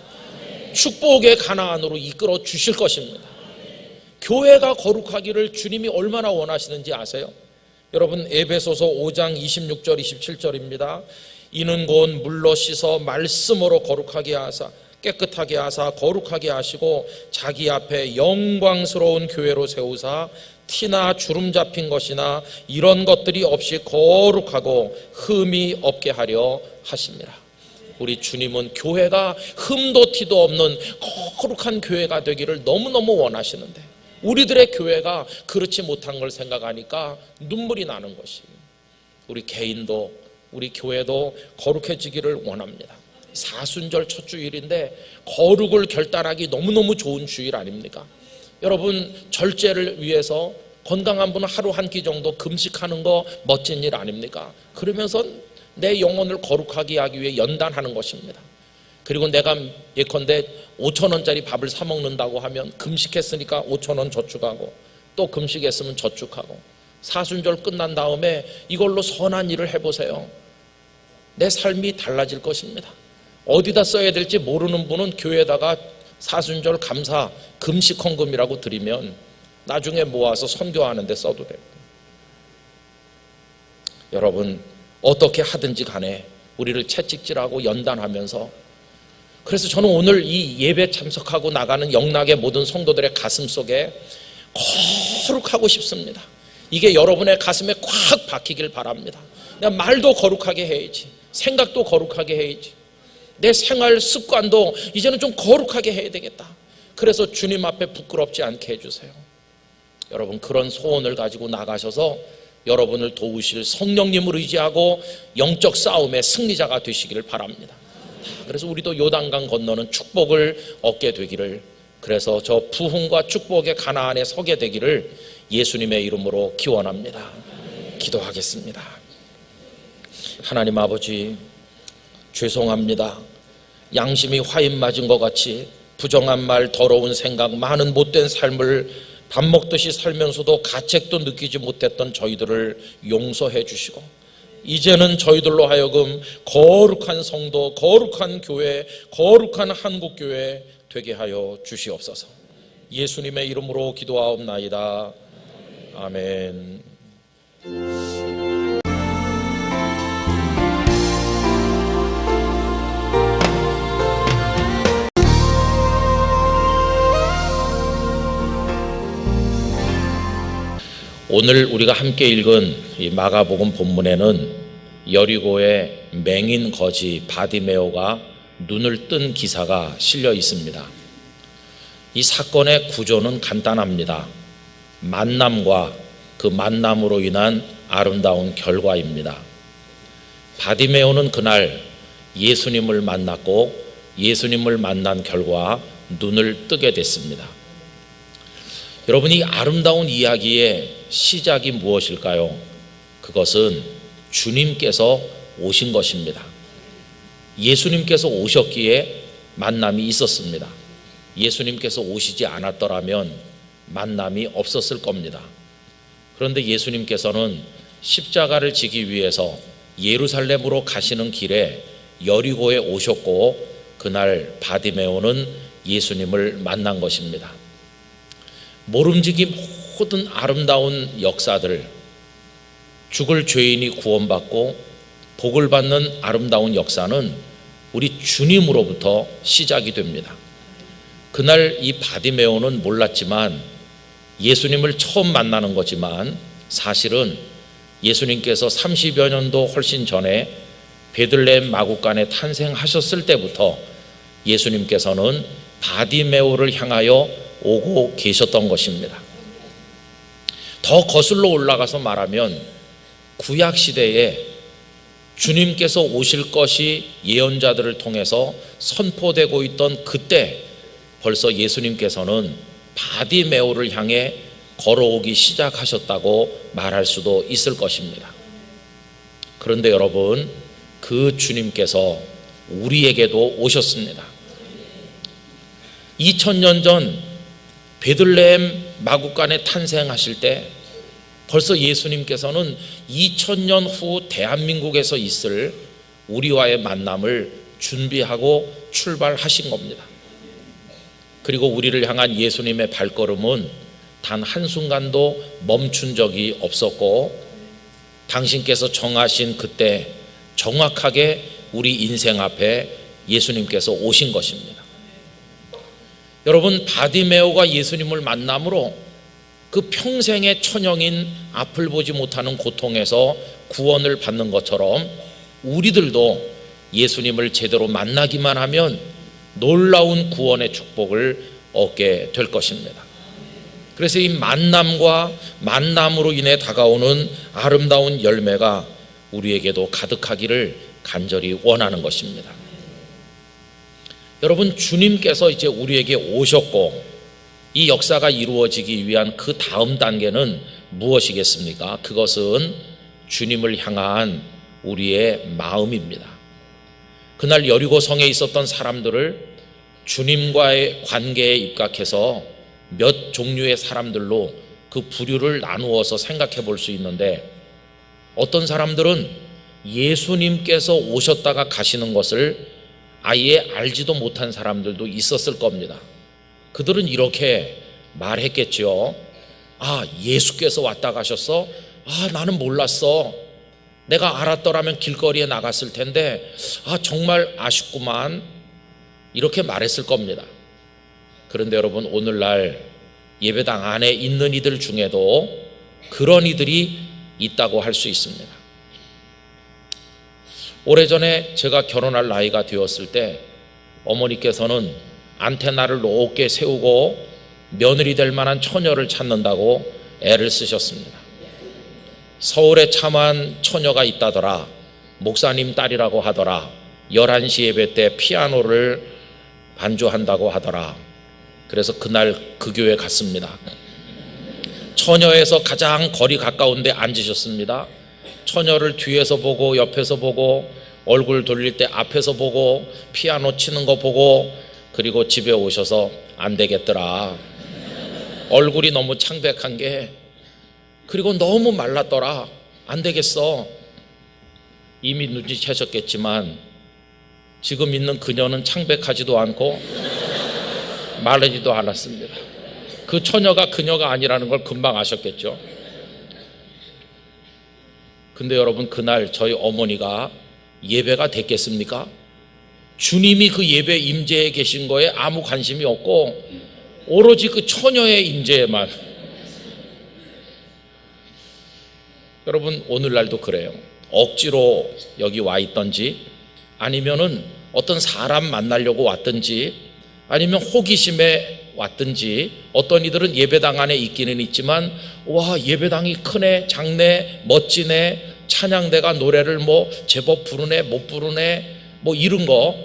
축복의 가나안으로 이끌어 주실 것입니다. 교회가 거룩하기를 주님이 얼마나 원하시는지 아세요? 여러분, 에베소서 5장 26절 27절입니다. 이는 곧 물로 씻어 말씀으로 거룩하게 하사 깨끗하게 하사 거룩하게 하시고 자기 앞에 영광스러운 교회로 세우사 티나 주름 잡힌 것이나 이런 것들이 없이 거룩하고 흠이 없게 하려 하십니다. 우리 주님은 교회가 흠도 티도 없는 거룩한 교회가 되기를 너무너무 원하시는데 우리들의 교회가 그렇지 못한 걸 생각하니까 눈물이 나는 것이, 우리 개인도 우리 교회도 거룩해지기를 원합니다. 사순절 첫 주일인데 거룩을 결단하기 너무너무 좋은 주일 아닙니까? 여러분, 절제를 위해서 건강한 분은 하루 한 끼 정도 금식하는 거 멋진 일 아닙니까? 그러면서 내 영혼을 거룩하게 하기 위해 연단하는 것입니다. 그리고 내가 예컨대 5,000원짜리 밥을 사 먹는다고 하면 금식했으니까 5,000원 저축하고, 또 금식했으면 저축하고, 사순절 끝난 다음에 이걸로 선한 일을 해보세요. 내 삶이 달라질 것입니다. 어디다 써야 될지 모르는 분은 교회에다가 사순절 감사 금식 헌금이라고 드리면 나중에 모아서 선교하는 데 써도 돼요. 여러분, 어떻게 하든지 간에 우리를 채찍질하고 연단하면서, 그래서 저는 오늘 이 예배 참석하고 나가는 영락의 모든 성도들의 가슴 속에 거룩하고 싶습니다. 이게 여러분의 가슴에 꽉 박히길 바랍니다. 내가 말도 거룩하게 해야지, 생각도 거룩하게 해야지, 내 생활 습관도 이제는 좀 거룩하게 해야 되겠다. 그래서 주님 앞에 부끄럽지 않게 해주세요. 여러분, 그런 소원을 가지고 나가셔서 여러분을 도우실 성령님을 의지하고 영적 싸움의 승리자가 되시기를 바랍니다. 그래서 우리도 요단강 건너는 축복을 얻게 되기를, 그래서 저 부흥과 축복의 가나안에 서게 되기를 예수님의 이름으로 기원합니다. 기도하겠습니다. 하나님 아버지, 죄송합니다. 양심이 화인 맞은 것 같이 부정한 말, 더러운 생각, 많은 못된 삶을 밥 먹듯이 살면서도 가책도 느끼지 못했던 저희들을 용서해 주시고, 이제는 저희들로 하여금 거룩한 성도, 거룩한 교회, 거룩한 한국교회 되게 하여 주시옵소서. 예수님의 이름으로 기도하옵나이다. 아멘. 오늘 우리가 함께 읽은 이 마가복음 본문에는 여리고의 맹인 거지 바디메오가 눈을 뜬 기사가 실려 있습니다. 이 사건의 구조는 간단합니다. 만남과 그 만남으로 인한 아름다운 결과입니다. 바디메오는 그날 예수님을 만났고, 예수님을 만난 결과 눈을 뜨게 됐습니다. 여러분, 이 아름다운 이야기의 시작이 무엇일까요? 그것은 주님께서 오신 것입니다. 예수님께서 오셨기에 만남이 있었습니다. 예수님께서 오시지 않았더라면 만남이 없었을 겁니다. 그런데 예수님께서는 십자가를 지기 위해서 예루살렘으로 가시는 길에 여리고에 오셨고, 그날 바디메오는 예수님을 만난 것입니다. 모름지기 모든 아름다운 역사들, 죽을 죄인이 구원받고 복을 받는 아름다운 역사는 우리 주님으로부터 시작이 됩니다. 그날 이 바디메오는 몰랐지만, 예수님을 처음 만나는 거지만 사실은 예수님께서 30여 년도 훨씬 전에 베들레헴 마구간에 탄생하셨을 때부터 예수님께서는 바디메오를 향하여 오고 계셨던 것입니다. 더 거슬러 올라가서 말하면 구약 시대에 주님께서 오실 것이 예언자들을 통해서 선포되고 있던 그때 벌써 예수님께서는 바디메오를 향해 걸어오기 시작하셨다고 말할 수도 있을 것입니다. 그런데 여러분, 그 주님께서 우리에게도 오셨습니다. 2000년 전 베들레헴 마구간에 탄생하실 때 벌써 예수님께서는 2000년 후 대한민국에서 있을 우리와의 만남을 준비하고 출발하신 겁니다. 그리고 우리를 향한 예수님의 발걸음은 단 한순간도 멈춘 적이 없었고, 당신께서 정하신 그때 정확하게 우리 인생 앞에 예수님께서 오신 것입니다. 여러분, 바디메오가 예수님을 만남으로 그 평생의 천형인 앞을 보지 못하는 고통에서 구원을 받는 것처럼 우리들도 예수님을 제대로 만나기만 하면 놀라운 구원의 축복을 얻게 될 것입니다. 그래서 이 만남과 만남으로 인해 다가오는 아름다운 열매가 우리에게도 가득하기를 간절히 원하는 것입니다. 여러분, 주님께서 이제 우리에게 오셨고 이 역사가 이루어지기 위한 그 다음 단계는 무엇이겠습니까? 그것은 주님을 향한 우리의 마음입니다. 그날 여리고 성에 있었던 사람들을 주님과의 관계에 입각해서 몇 종류의 사람들로 그 부류를 나누어서 생각해 볼 수 있는데, 어떤 사람들은 예수님께서 오셨다가 가시는 것을 아예 알지도 못한 사람들도 있었을 겁니다. 그들은 이렇게 말했겠죠. 아, 예수께서 왔다 가셨어? 아, 나는 몰랐어. 내가 알았더라면 길거리에 나갔을 텐데, 아, 정말 아쉽구만. 이렇게 말했을 겁니다. 그런데 여러분, 오늘날 예배당 안에 있는 이들 중에도 그런 이들이 있다고 할 수 있습니다. 오래전에 제가 결혼할 나이가 되었을 때 어머니께서는 안테나를 높게 세우고 며느리 될 만한 처녀를 찾는다고 애를 쓰셨습니다. 서울에 참한 처녀가 있다더라. 목사님 딸이라고 하더라. 11시 예배 때 피아노를 반주한다고 하더라. 그래서 그날 그 교회 갔습니다. 처녀에서 가장 거리 가까운 데 앉으셨습니다. 처녀를 뒤에서 보고 옆에서 보고 얼굴 돌릴 때 앞에서 보고 피아노 치는 거 보고, 그리고 집에 오셔서 안 되겠더라. 얼굴이 너무 창백한 게, 그리고 너무 말랐더라. 안 되겠어. 이미 눈치채셨겠지만 지금 있는 그녀는 창백하지도 않고 마르지도 않았습니다. 그 처녀가 그녀가 아니라는 걸 금방 아셨겠죠. 근데 여러분, 그날 저희 어머니가 예배가 됐겠습니까? 주님이 그 예배 임재에 계신 거에 아무 관심이 없고 오로지 그 처녀의 임재에만. 여러분, 오늘날도 그래요. 억지로 여기 와 있던지, 아니면은 어떤 사람 만나려고 왔든지, 아니면 호기심에 왔든지, 어떤 이들은 예배당 안에 있기는 있지만, 와, 예배당이 크네, 작네, 멋지네, 찬양대가 노래를 뭐 제법 부르네, 못 부르네, 뭐 이런 거.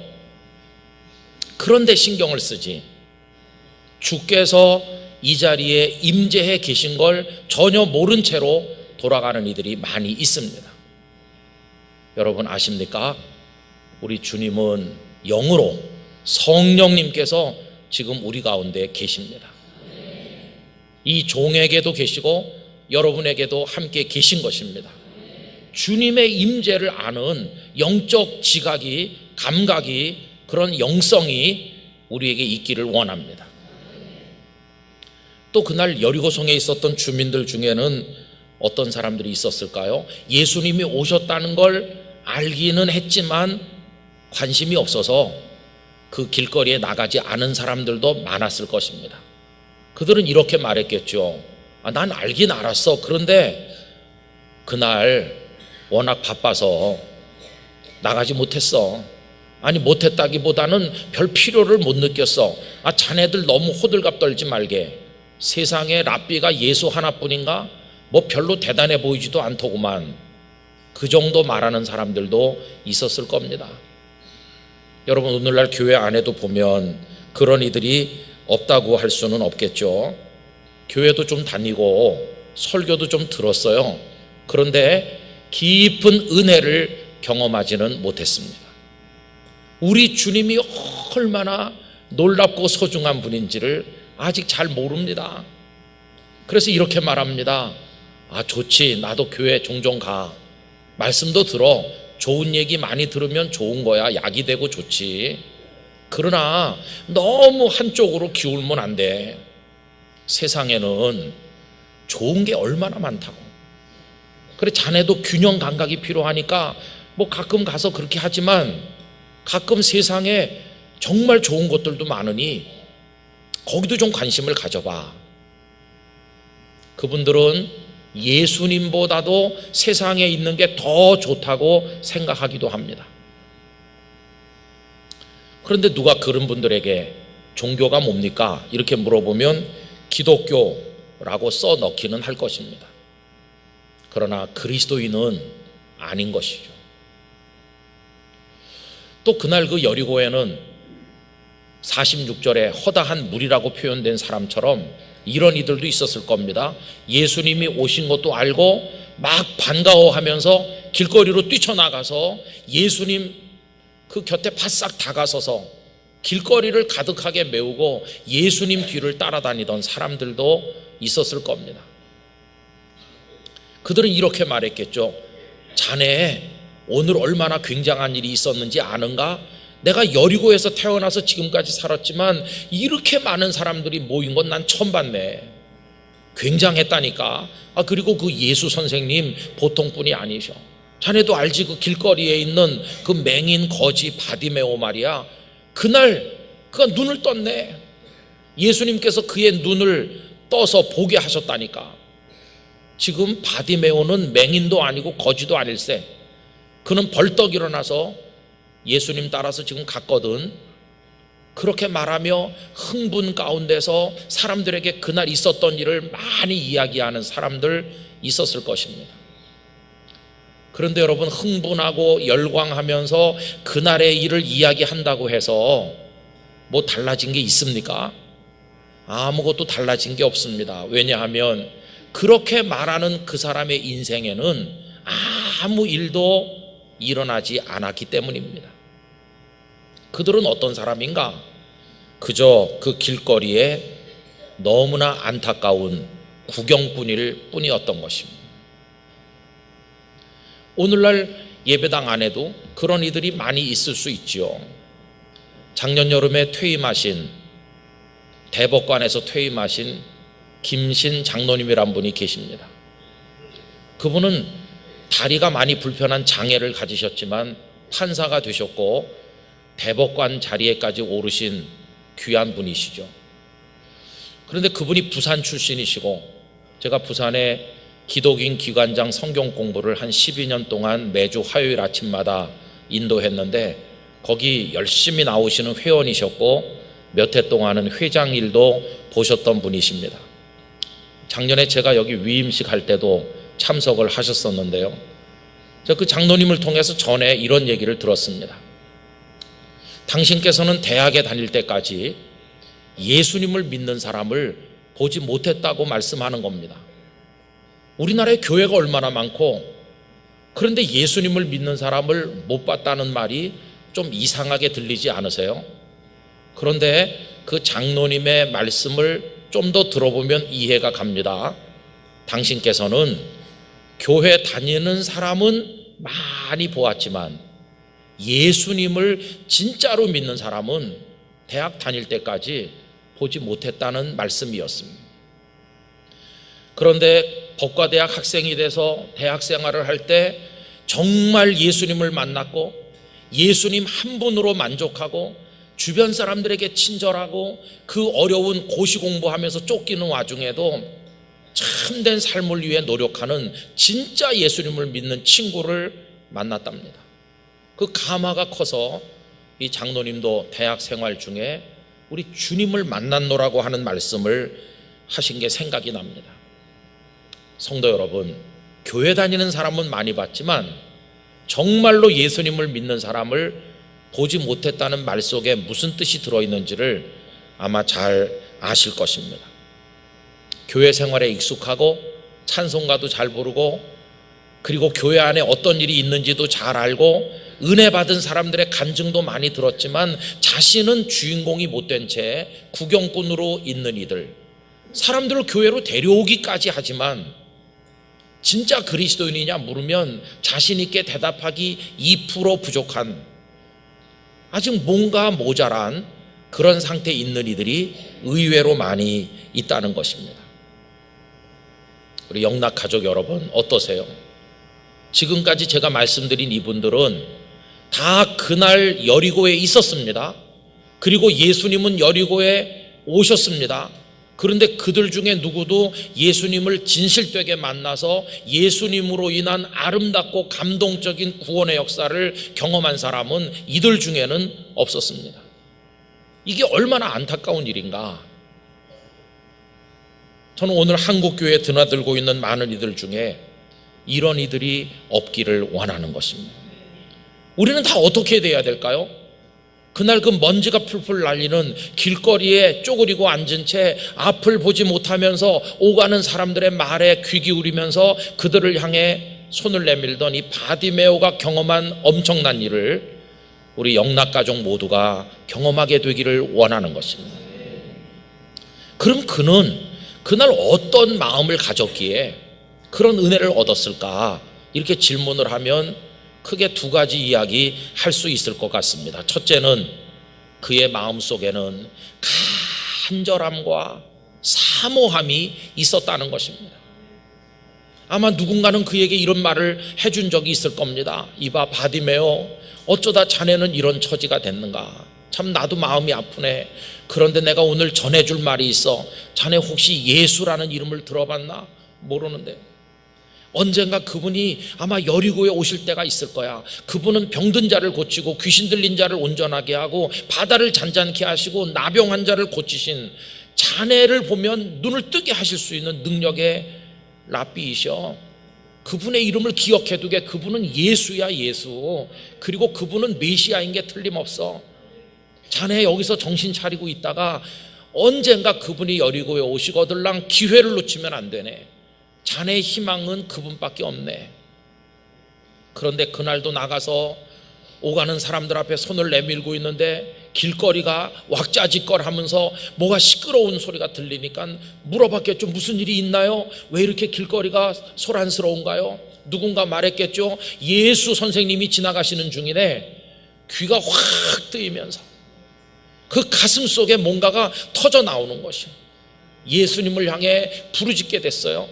그런데 신경을 쓰지, 주께서 이 자리에 임재해 계신 걸 전혀 모른 채로 돌아가는 이들이 많이 있습니다. 여러분 아십니까? 우리 주님은 영으로 성령님께서 지금 우리 가운데 계십니다. 이 종에게도 계시고 여러분에게도 함께 계신 것입니다. 주님의 임재를 아는 영적 지각이, 감각이, 그런 영성이 우리에게 있기를 원합니다. 또 그날 여리고성에 있었던 주민들 중에는 어떤 사람들이 있었을까요? 예수님이 오셨다는 걸 알기는 했지만 관심이 없어서 그 길거리에 나가지 않은 사람들도 많았을 것입니다. 그들은 이렇게 말했겠죠. 아, 난 알긴 알았어. 그런데 그날 워낙 바빠서 나가지 못했어. 아니, 못했다기보다는 별 필요를 못 느꼈어. 아, 자네들 너무 호들갑 떨지 말게. 세상에 랍비가 예수 하나뿐인가? 뭐 별로 대단해 보이지도 않더구만. 그 정도 말하는 사람들도 있었을 겁니다. 여러분, 오늘날 교회 안에도 보면 그런 이들이 없다고 할 수는 없겠죠. 교회도 좀 다니고 설교도 좀 들었어요. 그런데 깊은 은혜를 경험하지는 못했습니다. 우리 주님이 얼마나 놀랍고 소중한 분인지를 아직 잘 모릅니다. 그래서 이렇게 말합니다. 아, 좋지. 나도 교회 종종 가. 말씀도 들어. 좋은 얘기 많이 들으면 좋은 거야. 약이 되고 좋지. 그러나 너무 한쪽으로 기울면 안 돼. 세상에는 좋은 게 얼마나 많다고. 그래, 자네도 균형 감각이 필요하니까 뭐 가끔 가서 그렇게 하지만 가끔 세상에 정말 좋은 것들도 많으니 거기도 좀 관심을 가져봐. 그분들은 예수님보다도 세상에 있는 게 더 좋다고 생각하기도 합니다. 그런데 누가 그런 분들에게 종교가 뭡니까? 이렇게 물어보면 기독교, 라고 써 넣기는 할 것입니다. 그러나 그리스도인은 아닌 것이죠. 또 그날 그 여리고에는 46절에 허다한 무리라고 표현된 사람처럼 이런 이들도 있었을 겁니다. 예수님이 오신 것도 알고 막 반가워하면서 길거리로 뛰쳐나가서 예수님 그 곁에 바싹 다가서서 길거리를 가득하게 메우고 예수님 뒤를 따라다니던 사람들도 있었을 겁니다. 그들은 이렇게 말했겠죠. 자네 오늘 얼마나 굉장한 일이 있었는지 아는가? 내가 여리고에서 태어나서 지금까지 살았지만 이렇게 많은 사람들이 모인 건 난 처음 봤네. 굉장했다니까. 그리고 그 예수 선생님 보통 분이 아니셔. 자네도 알지? 그 길거리에 있는 그 맹인 거지 바디메오 말이야. 그날 그가 눈을 떴네. 예수님께서 그의 눈을 떠서 보게 하셨다니까. 지금 바디메오는 맹인도 아니고 거지도 아닐세. 그는 벌떡 일어나서 예수님 따라서 지금 갔거든. 그렇게 말하며 흥분 가운데서 사람들에게 그날 있었던 일을 많이 이야기하는 사람들 있었을 것입니다. 그런데 여러분, 흥분하고 열광하면서 그날의 일을 이야기한다고 해서 뭐 달라진 게 있습니까? 아무것도 달라진 게 없습니다. 왜냐하면 그렇게 말하는 그 사람의 인생에는 아무 일도 일어나지 않았기 때문입니다. 그들은 어떤 사람인가? 그저 그 길거리에 너무나 안타까운 구경꾼일 뿐이었던 것입니다. 오늘날 예배당 안에도 그런 이들이 많이 있을 수 있지요. 작년 여름에 퇴임하신, 대법관에서 퇴임하신 김신 장로님이란 분이 계십니다. 그분은 다리가 많이 불편한 장애를 가지셨지만 판사가 되셨고 대법관 자리에까지 오르신 귀한 분이시죠. 그런데 그분이 부산 출신이시고 제가 부산에 기독인 기관장 성경 공부를 한 12년 동안 매주 화요일 아침마다 인도했는데 거기 열심히 나오시는 회원이셨고 몇 해 동안은 회장 일도 보셨던 분이십니다. 작년에 제가 여기 위임식 할 때도 참석을 하셨었는데요. 제가 그 장로님을 통해서 전에 이런 얘기를 들었습니다. 당신께서는 대학에 다닐 때까지 예수님을 믿는 사람을 보지 못했다고 말씀하는 겁니다. 우리나라에 교회가 얼마나 많고 그런데 예수님을 믿는 사람을 못 봤다는 말이 좀 이상하게 들리지 않으세요? 그런데 그 장로님의 말씀을 좀 더 들어보면 이해가 갑니다. 당신께서는 교회 다니는 사람은 많이 보았지만 예수님을 진짜로 믿는 사람은 대학 다닐 때까지 보지 못했다는 말씀이었습니다. 그런데 법과대학 학생이 돼서 대학 생활을 할 때 정말 예수님을 만났고 예수님 한 분으로 만족하고 주변 사람들에게 친절하고 그 어려운 고시 공부하면서 쫓기는 와중에도 참된 삶을 위해 노력하는 진짜 예수님을 믿는 친구를 만났답니다. 그 감화가 커서 이 장로님도 대학 생활 중에 우리 주님을 만났노라고 하는 말씀을 하신 게 생각이 납니다. 성도 여러분, 교회 다니는 사람은 많이 봤지만 정말로 예수님을 믿는 사람을 보지 못했다는 말 속에 무슨 뜻이 들어있는지를 아마 잘 아실 것입니다. 교회 생활에 익숙하고 찬송가도 잘 부르고 그리고 교회 안에 어떤 일이 있는지도 잘 알고 은혜 받은 사람들의 간증도 많이 들었지만 자신은 주인공이 못된 채 구경꾼으로 있는 이들, 사람들을 교회로 데려오기까지 하지만 진짜 그리스도인이냐 물으면 자신 있게 대답하기 2% 부족한, 아직 뭔가 모자란 그런 상태에 있는 이들이 의외로 많이 있다는 것입니다. 우리 영락 가족 여러분 어떠세요? 지금까지 제가 말씀드린 이분들은 다 그날 여리고에 있었습니다. 그리고 예수님은 여리고에 오셨습니다. 그런데 그들 중에 누구도 예수님을 진실되게 만나서 예수님으로 인한 아름답고 감동적인 구원의 역사를 경험한 사람은 이들 중에는 없었습니다. 이게 얼마나 안타까운 일인가. 저는 오늘 한국교회에 드나들고 있는 많은 이들 중에 이런 이들이 없기를 원하는 것입니다. 우리는 다 어떻게 돼야 될까요? 그날 그 먼지가 풀풀 날리는 길거리에 쪼그리고 앉은 채 앞을 보지 못하면서 오가는 사람들의 말에 귀 기울이면서 그들을 향해 손을 내밀던 이 바디메오가 경험한 엄청난 일을 우리 영락가족 모두가 경험하게 되기를 원하는 것입니다. 그럼 그는 그날 어떤 마음을 가졌기에 그런 은혜를 얻었을까? 이렇게 질문을 하면 크게 두 가지 이야기 할 수 있을 것 같습니다. 첫째는 그의 마음속에는 간절함과 사모함이 있었다는 것입니다. 아마 누군가는 그에게 이런 말을 해준 적이 있을 겁니다. 이봐 바디메오, 어쩌다 자네는 이런 처지가 됐는가? 참 나도 마음이 아프네. 그런데 내가 오늘 전해줄 말이 있어. 자네 혹시 예수라는 이름을 들어봤나? 모르는데 언젠가 그분이 아마 여리고에 오실 때가 있을 거야. 그분은 병든 자를 고치고 귀신 들린 자를 온전하게 하고 바다를 잔잔케 하시고 나병한 자를 고치신 자네를 보면 눈을 뜨게 하실 수 있는 능력의 랍비이셔. 그분의 이름을 기억해 두게. 그분은 예수야, 예수. 그리고 그분은 메시아인 게 틀림없어. 자네 여기서 정신 차리고 있다가 언젠가 그분이 여리고에 오시거들랑 기회를 놓치면 안 되네. 자네의 희망은 그분밖에 없네. 그런데 그날도 나가서 오가는 사람들 앞에 손을 내밀고 있는데 길거리가 왁자지껄하면서 뭐가 시끄러운 소리가 들리니까 물어봤겠죠. 무슨 일이 있나요? 왜 이렇게 길거리가 소란스러운가요? 누군가 말했겠죠. 예수 선생님이 지나가시는 중이네. 귀가 확 뜨이면서 그 가슴 속에 뭔가가 터져 나오는 것이요. 예수님을 향해 부르짖게 됐어요.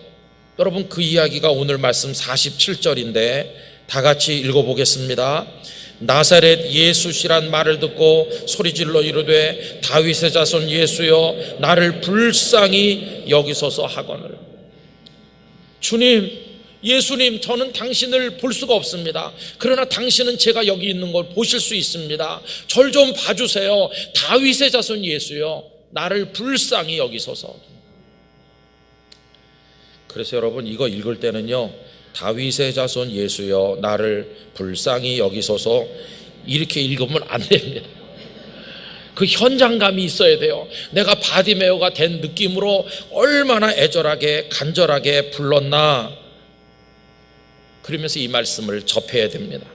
여러분 그 이야기가 오늘 말씀 47절인데 다 같이 읽어보겠습니다. 나사렛 예수시란 말을 듣고 소리질러 이르되 다윗의 자손 예수여 나를 불쌍히 여기소서 하거늘. 주님, 예수님, 저는 당신을 볼 수가 없습니다. 그러나 당신은 제가 여기 있는 걸 보실 수 있습니다. 절 좀 봐주세요. 다윗의 자손 예수여 나를 불쌍히 여기소서. 그래서 여러분 이거 읽을 때는요, 다윗의 자손 예수여 나를 불쌍히 여기소서 이렇게 읽으면 안 됩니다. 그 현장감이 있어야 돼요. 내가 바디메오가 된 느낌으로 얼마나 애절하게 간절하게 불렀나, 그러면서 이 말씀을 접해야 됩니다.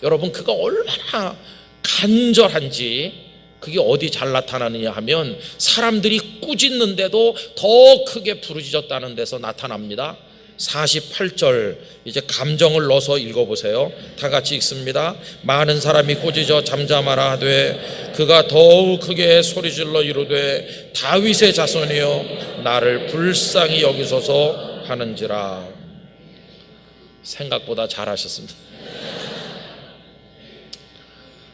여러분 그가 얼마나 간절한지 그게 어디 잘 나타나느냐 하면 사람들이 꾸짖는데도 더 크게 부르짖었다는 데서 나타납니다. 48절 이제 감정을 넣어서 읽어보세요. 다 같이 읽습니다. 많은 사람이 꾸짖어 잠잠하라 하되 그가 더욱 크게 소리질러 이르되 다윗의 자손이여 나를 불쌍히 여기소서 하는지라. 생각보다 잘하셨습니다.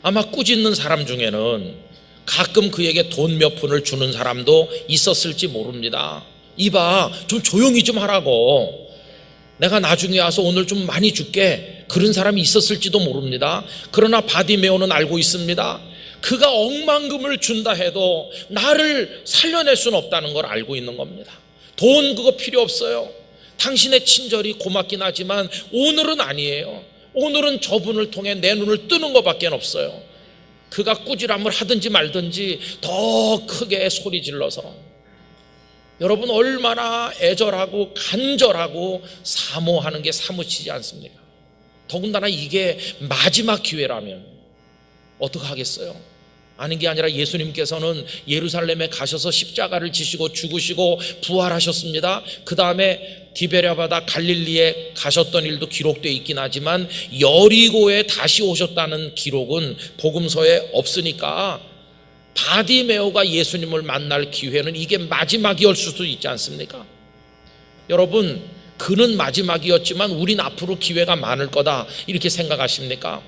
아마 꾸짖는 사람 중에는 가끔 그에게 돈 몇 푼을 주는 사람도 있었을지 모릅니다. 이봐 좀 조용히 좀 하라고, 내가 나중에 와서 오늘 좀 많이 줄게, 그런 사람이 있었을지도 모릅니다. 그러나 바디메오는 알고 있습니다. 그가 억만금을 준다 해도 나를 살려낼 수는 없다는 걸 알고 있는 겁니다. 돈 그거 필요 없어요. 당신의 친절이 고맙긴 하지만 오늘은 아니에요. 오늘은 저분을 통해 내 눈을 뜨는 것밖에 없어요. 그가 꾸지람을 하든지 말든지 더 크게 소리 질러서. 여러분 얼마나 애절하고 간절하고 사모하는 게 사무치지 않습니까? 더군다나 이게 마지막 기회라면 어떻게 하겠어요? 아닌 게 아니라 예수님께서는 예루살렘에 가셔서 십자가를 지시고 죽으시고 부활하셨습니다. 그 다음에 디베랴 바다 갈릴리에 가셨던 일도 기록되어 있긴 하지만 여리고에 다시 오셨다는 기록은 복음서에 없으니까 바디메오가 예수님을 만날 기회는 이게 마지막이었을 수도 있지 않습니까? 여러분 그는 마지막이었지만 우린 앞으로 기회가 많을 거다 이렇게 생각하십니까?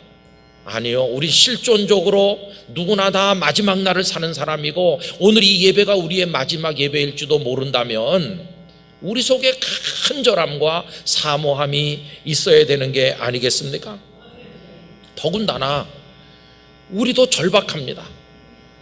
아니요. 우리 실존적으로 누구나 다 마지막 날을 사는 사람이고 오늘 이 예배가 우리의 마지막 예배일지도 모른다면 우리 속에 간절함과 사모함이 있어야 되는 게 아니겠습니까? 더군다나 우리도 절박합니다.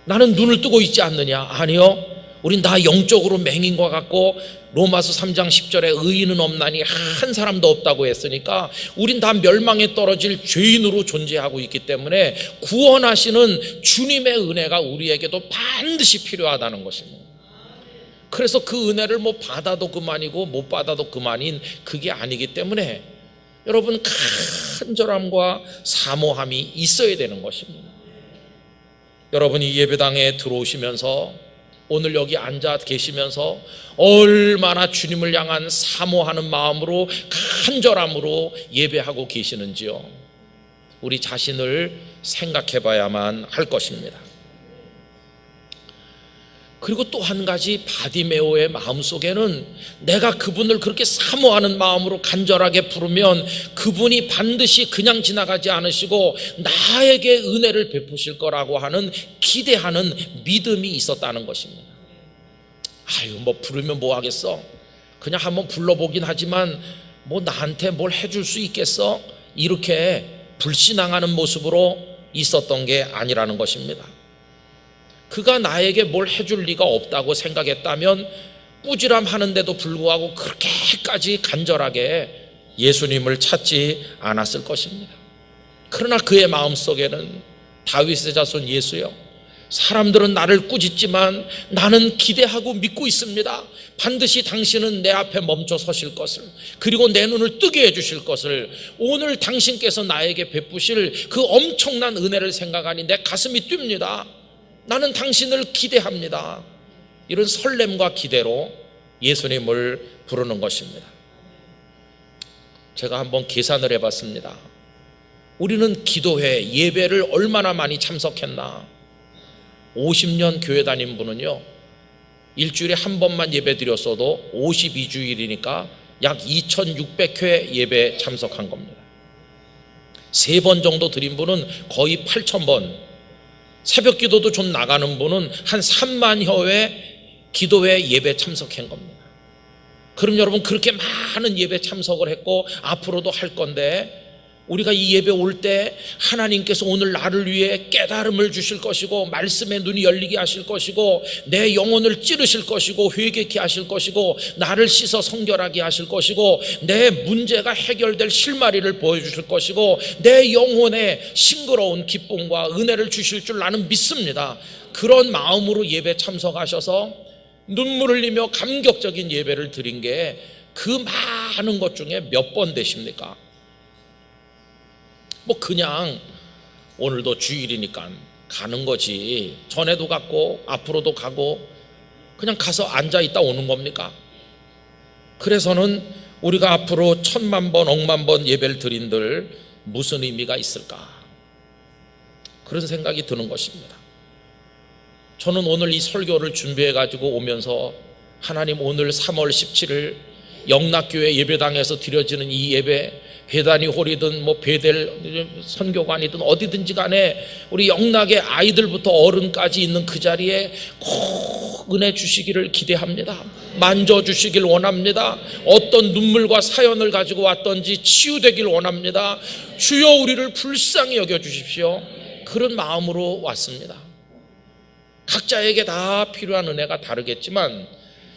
나는 눈을 뜨고 있지 않느냐? 아니요. 우린 다 영적으로 맹인 것 같고 로마서 3장 10절에 의인은 없나니 한 사람도 없다고 했으니까 우린 다 멸망에 떨어질 죄인으로 존재하고 있기 때문에 구원하시는 주님의 은혜가 우리에게도 반드시 필요하다는 것입니다. 그래서 그 은혜를 뭐 받아도 그만이고 못 받아도 그만인 그게 아니기 때문에 여러분 간절함과 사모함이 있어야 되는 것입니다. 여러분이 예배당에 들어오시면서 오늘 여기 앉아 계시면서 얼마나 주님을 향한 사모하는 마음으로 간절함으로 예배하고 계시는지요. 우리 자신을 생각해 봐야만 할 것입니다. 그리고 또 한 가지 바디메오의 마음속에는 내가 그분을 그렇게 사모하는 마음으로 간절하게 부르면 그분이 반드시 그냥 지나가지 않으시고 나에게 은혜를 베푸실 거라고 하는 기대하는 믿음이 있었다는 것입니다. 아유, 뭐 부르면 뭐 하겠어? 그냥 한번 불러보긴 하지만 뭐 나한테 뭘 해줄 수 있겠어? 이렇게 불신앙하는 모습으로 있었던 게 아니라는 것입니다. 그가 나에게 뭘 해줄 리가 없다고 생각했다면 꾸지람 하는데도 불구하고 그렇게까지 간절하게 예수님을 찾지 않았을 것입니다. 그러나 그의 마음속에는 다윗의 자손 예수여, 사람들은 나를 꾸짖지만 나는 기대하고 믿고 있습니다. 반드시 당신은 내 앞에 멈춰 서실 것을, 그리고 내 눈을 뜨게 해주실 것을, 오늘 당신께서 나에게 베푸실 그 엄청난 은혜를 생각하니 내 가슴이 뜁니다. 나는 당신을 기대합니다. 이런 설렘과 기대로 예수님을 부르는 것입니다. 제가 한번 계산을 해봤습니다. 우리는 기도회, 예배를 얼마나 많이 참석했나? 50년 교회 다닌 분은요, 일주일에 한 번만 예배 드렸어도 52주일이니까 약 2600회 예배 참석한 겁니다. 3번 정도 드린 분은 거의 8000번, 새벽 기도도 좀 나가는 분은 한 3만여회 기도회 예배 참석한 겁니다. 그럼 여러분, 그렇게 많은 예배 참석을 했고 앞으로도 할 건데, 우리가 이 예배 올 때 하나님께서 오늘 나를 위해 깨달음을 주실 것이고 말씀의 눈이 열리게 하실 것이고 내 영혼을 찌르실 것이고 회개케 하실 것이고 나를 씻어 성결하게 하실 것이고 내 문제가 해결될 실마리를 보여주실 것이고 내 영혼에 싱그러운 기쁨과 은혜를 주실 줄 나는 믿습니다. 그런 마음으로 예배 참석하셔서 눈물 흘리며 감격적인 예배를 드린 게 그 많은 것 중에 몇 번 되십니까? 뭐 그냥 오늘도 주일이니까 가는 거지, 전에도 갔고 앞으로도 가고 그냥 가서 앉아 있다 오는 겁니까? 그래서는 우리가 앞으로 1000만 번, 억만 번 예배를 드린들 무슨 의미가 있을까? 그런 생각이 드는 것입니다. 저는 오늘 이 설교를 준비해 가지고 오면서 하나님, 오늘 3월 17일 영락교회 예배당에서 드려지는 이 예배, 배단위 홀이든 뭐 베델 선교관이든 어디든지 간에 우리 영락의 아이들부터 어른까지 있는 그 자리에 꼭 은혜 주시기를 기대합니다. 만져주시길 원합니다. 어떤 눈물과 사연을 가지고 왔던지 치유되길 원합니다. 주여 우리를 불쌍히 여겨주십시오. 그런 마음으로 왔습니다. 각자에게 다 필요한 은혜가 다르겠지만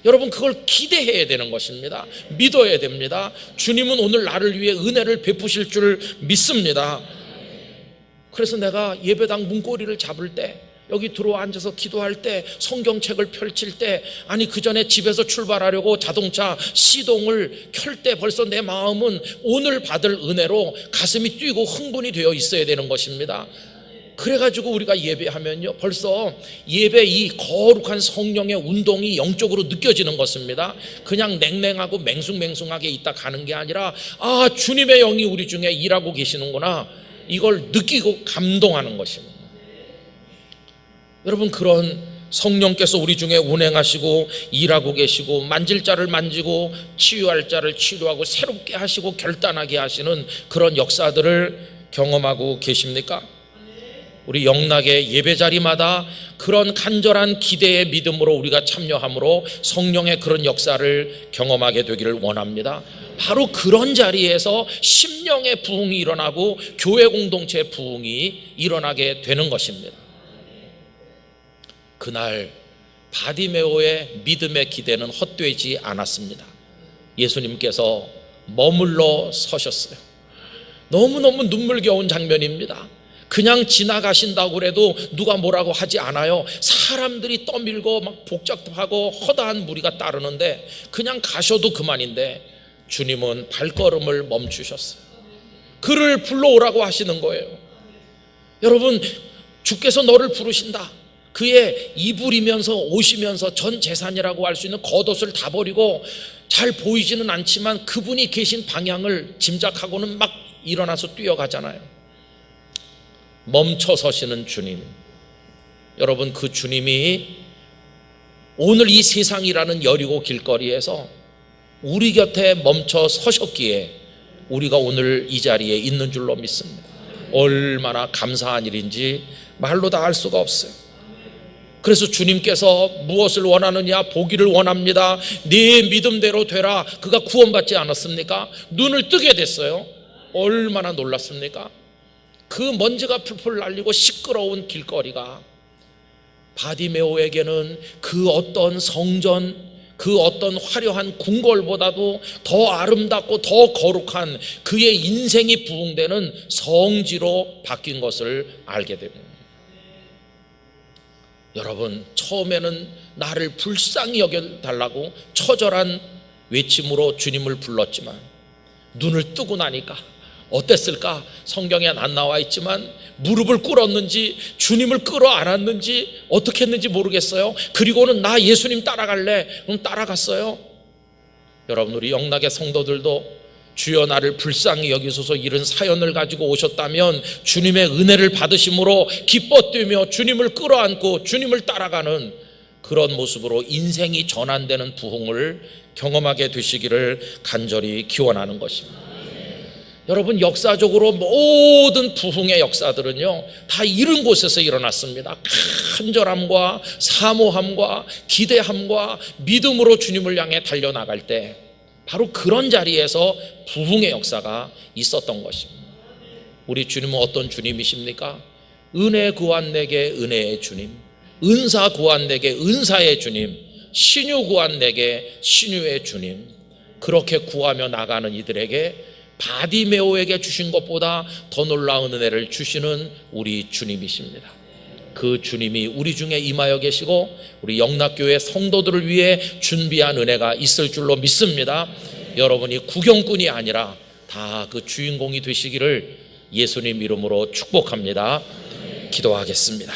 여러분, 그걸 기대해야 되는 것입니다. 믿어야 됩니다. 주님은 오늘 나를 위해 은혜를 베푸실 줄 믿습니다. 그래서 내가 예배당 문고리를 잡을 때, 여기 들어와 앉아서 기도할 때, 성경책을 펼칠 때, 아니 그 전에 집에서 출발하려고 자동차 시동을 켤 때 벌써 내 마음은 오늘 받을 은혜로 가슴이 뛰고 흥분이 되어 있어야 되는 것입니다. 그래가지고 우리가 예배하면요, 벌써 예배 이 거룩한 성령의 운동이 영적으로 느껴지는 것입니다. 그냥 냉랭하고 맹숭맹숭하게 있다 가는 게 아니라, 아, 주님의 영이 우리 중에 일하고 계시는구나, 이걸 느끼고 감동하는 것입니다. 여러분, 그런 성령께서 우리 중에 운행하시고 일하고 계시고 만질 자를 만지고 치유할 자를 치료하고 새롭게 하시고 결단하게 하시는 그런 역사들을 경험하고 계십니까? 우리 영락의 예배자리마다 그런 간절한 기대의 믿음으로 우리가 참여함으로 성령의 그런 역사를 경험하게 되기를 원합니다. 바로 그런 자리에서 심령의 부흥이 일어나고 교회 공동체의 부흥이 일어나게 되는 것입니다. 그날 바디메오의 믿음의 기대는 헛되지 않았습니다. 예수님께서 머물러 서셨어요. 너무너무 눈물겨운 장면입니다. 그냥 지나가신다고 해도 누가 뭐라고 하지 않아요. 사람들이 떠밀고 막 복잡하고 허다한 무리가 따르는데 그냥 가셔도 그만인데 주님은 발걸음을 멈추셨어요. 그를 불러오라고 하시는 거예요. 여러분, 주께서 너를 부르신다. 그의 이불이면서 오시면서 전 재산이라고 할 수 있는 겉옷을 다 버리고 잘 보이지는 않지만 그분이 계신 방향을 짐작하고는 막 일어나서 뛰어가잖아요. 멈춰 서시는 주님. 여러분, 그 주님이 오늘 이 세상이라는 여리고 길거리에서 우리 곁에 멈춰 서셨기에 우리가 오늘 이 자리에 있는 줄로 믿습니다. 얼마나 감사한 일인지 말로 다 할 수가 없어요. 그래서 주님께서 무엇을 원하느냐? 보기를 원합니다. 네 믿음대로 되라. 그가 구원받지 않았습니까? 눈을 뜨게 됐어요. 얼마나 놀랐습니까? 그 먼지가 풀풀 날리고 시끄러운 길거리가 바디메오에게는 그 어떤 성전, 그 어떤 화려한 궁궐보다도 더 아름답고 더 거룩한 그의 인생이 부흥되는 성지로 바뀐 것을 알게 됩니다. 여러분, 처음에는 나를 불쌍히 여겨달라고 처절한 외침으로 주님을 불렀지만 눈을 뜨고 나니까 어땠을까? 성경에 안 나와 있지만 무릎을 꿇었는지 주님을 끌어안았는지 어떻게 했는지 모르겠어요. 그리고는 나 예수님 따라갈래. 그럼 따라갔어요. 여러분, 우리 영락의 성도들도 주여 나를 불쌍히 여기소서 이런 사연을 가지고 오셨다면 주님의 은혜를 받으심으로 기뻐 뛰며 주님을 끌어안고 주님을 따라가는 그런 모습으로 인생이 전환되는 부흥을 경험하게 되시기를 간절히 기원하는 것입니다. 여러분, 역사적으로 모든 부흥의 역사들은요 다 이런 곳에서 일어났습니다. 간절함과 사모함과 기대함과 믿음으로 주님을 향해 달려나갈 때 바로 그런 자리에서 부흥의 역사가 있었던 것입니다. 우리 주님은 어떤 주님이십니까? 은혜 구한 내게 은혜의 주님, 은사 구한 내게 은사의 주님, 신유 구한 내게 신유의 주님. 그렇게 구하며 나가는 이들에게 바디메오에게 주신 것보다 더 놀라운 은혜를 주시는 우리 주님이십니다. 그 주님이 우리 중에 임하여 계시고 우리 영락교회 성도들을 위해 준비한 은혜가 있을 줄로 믿습니다. 여러분이 구경꾼이 아니라 다 그 주인공이 되시기를 예수님 이름으로 축복합니다. 기도하겠습니다.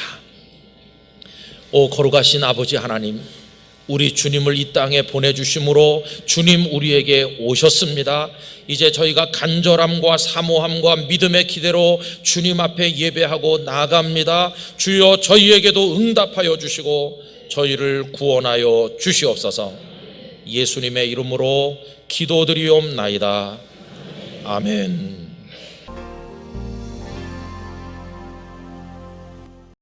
오 거룩하신 아버지 하나님, 우리 주님을 이 땅에 보내주심으로 주님 우리에게 오셨습니다. 이제 저희가 간절함과 사모함과 믿음의 기대로 주님 앞에 예배하고 나아갑니다. 주여 저희에게도 응답하여 주시고 저희를 구원하여 주시옵소서. 예수님의 이름으로 기도드리옵나이다. 아멘.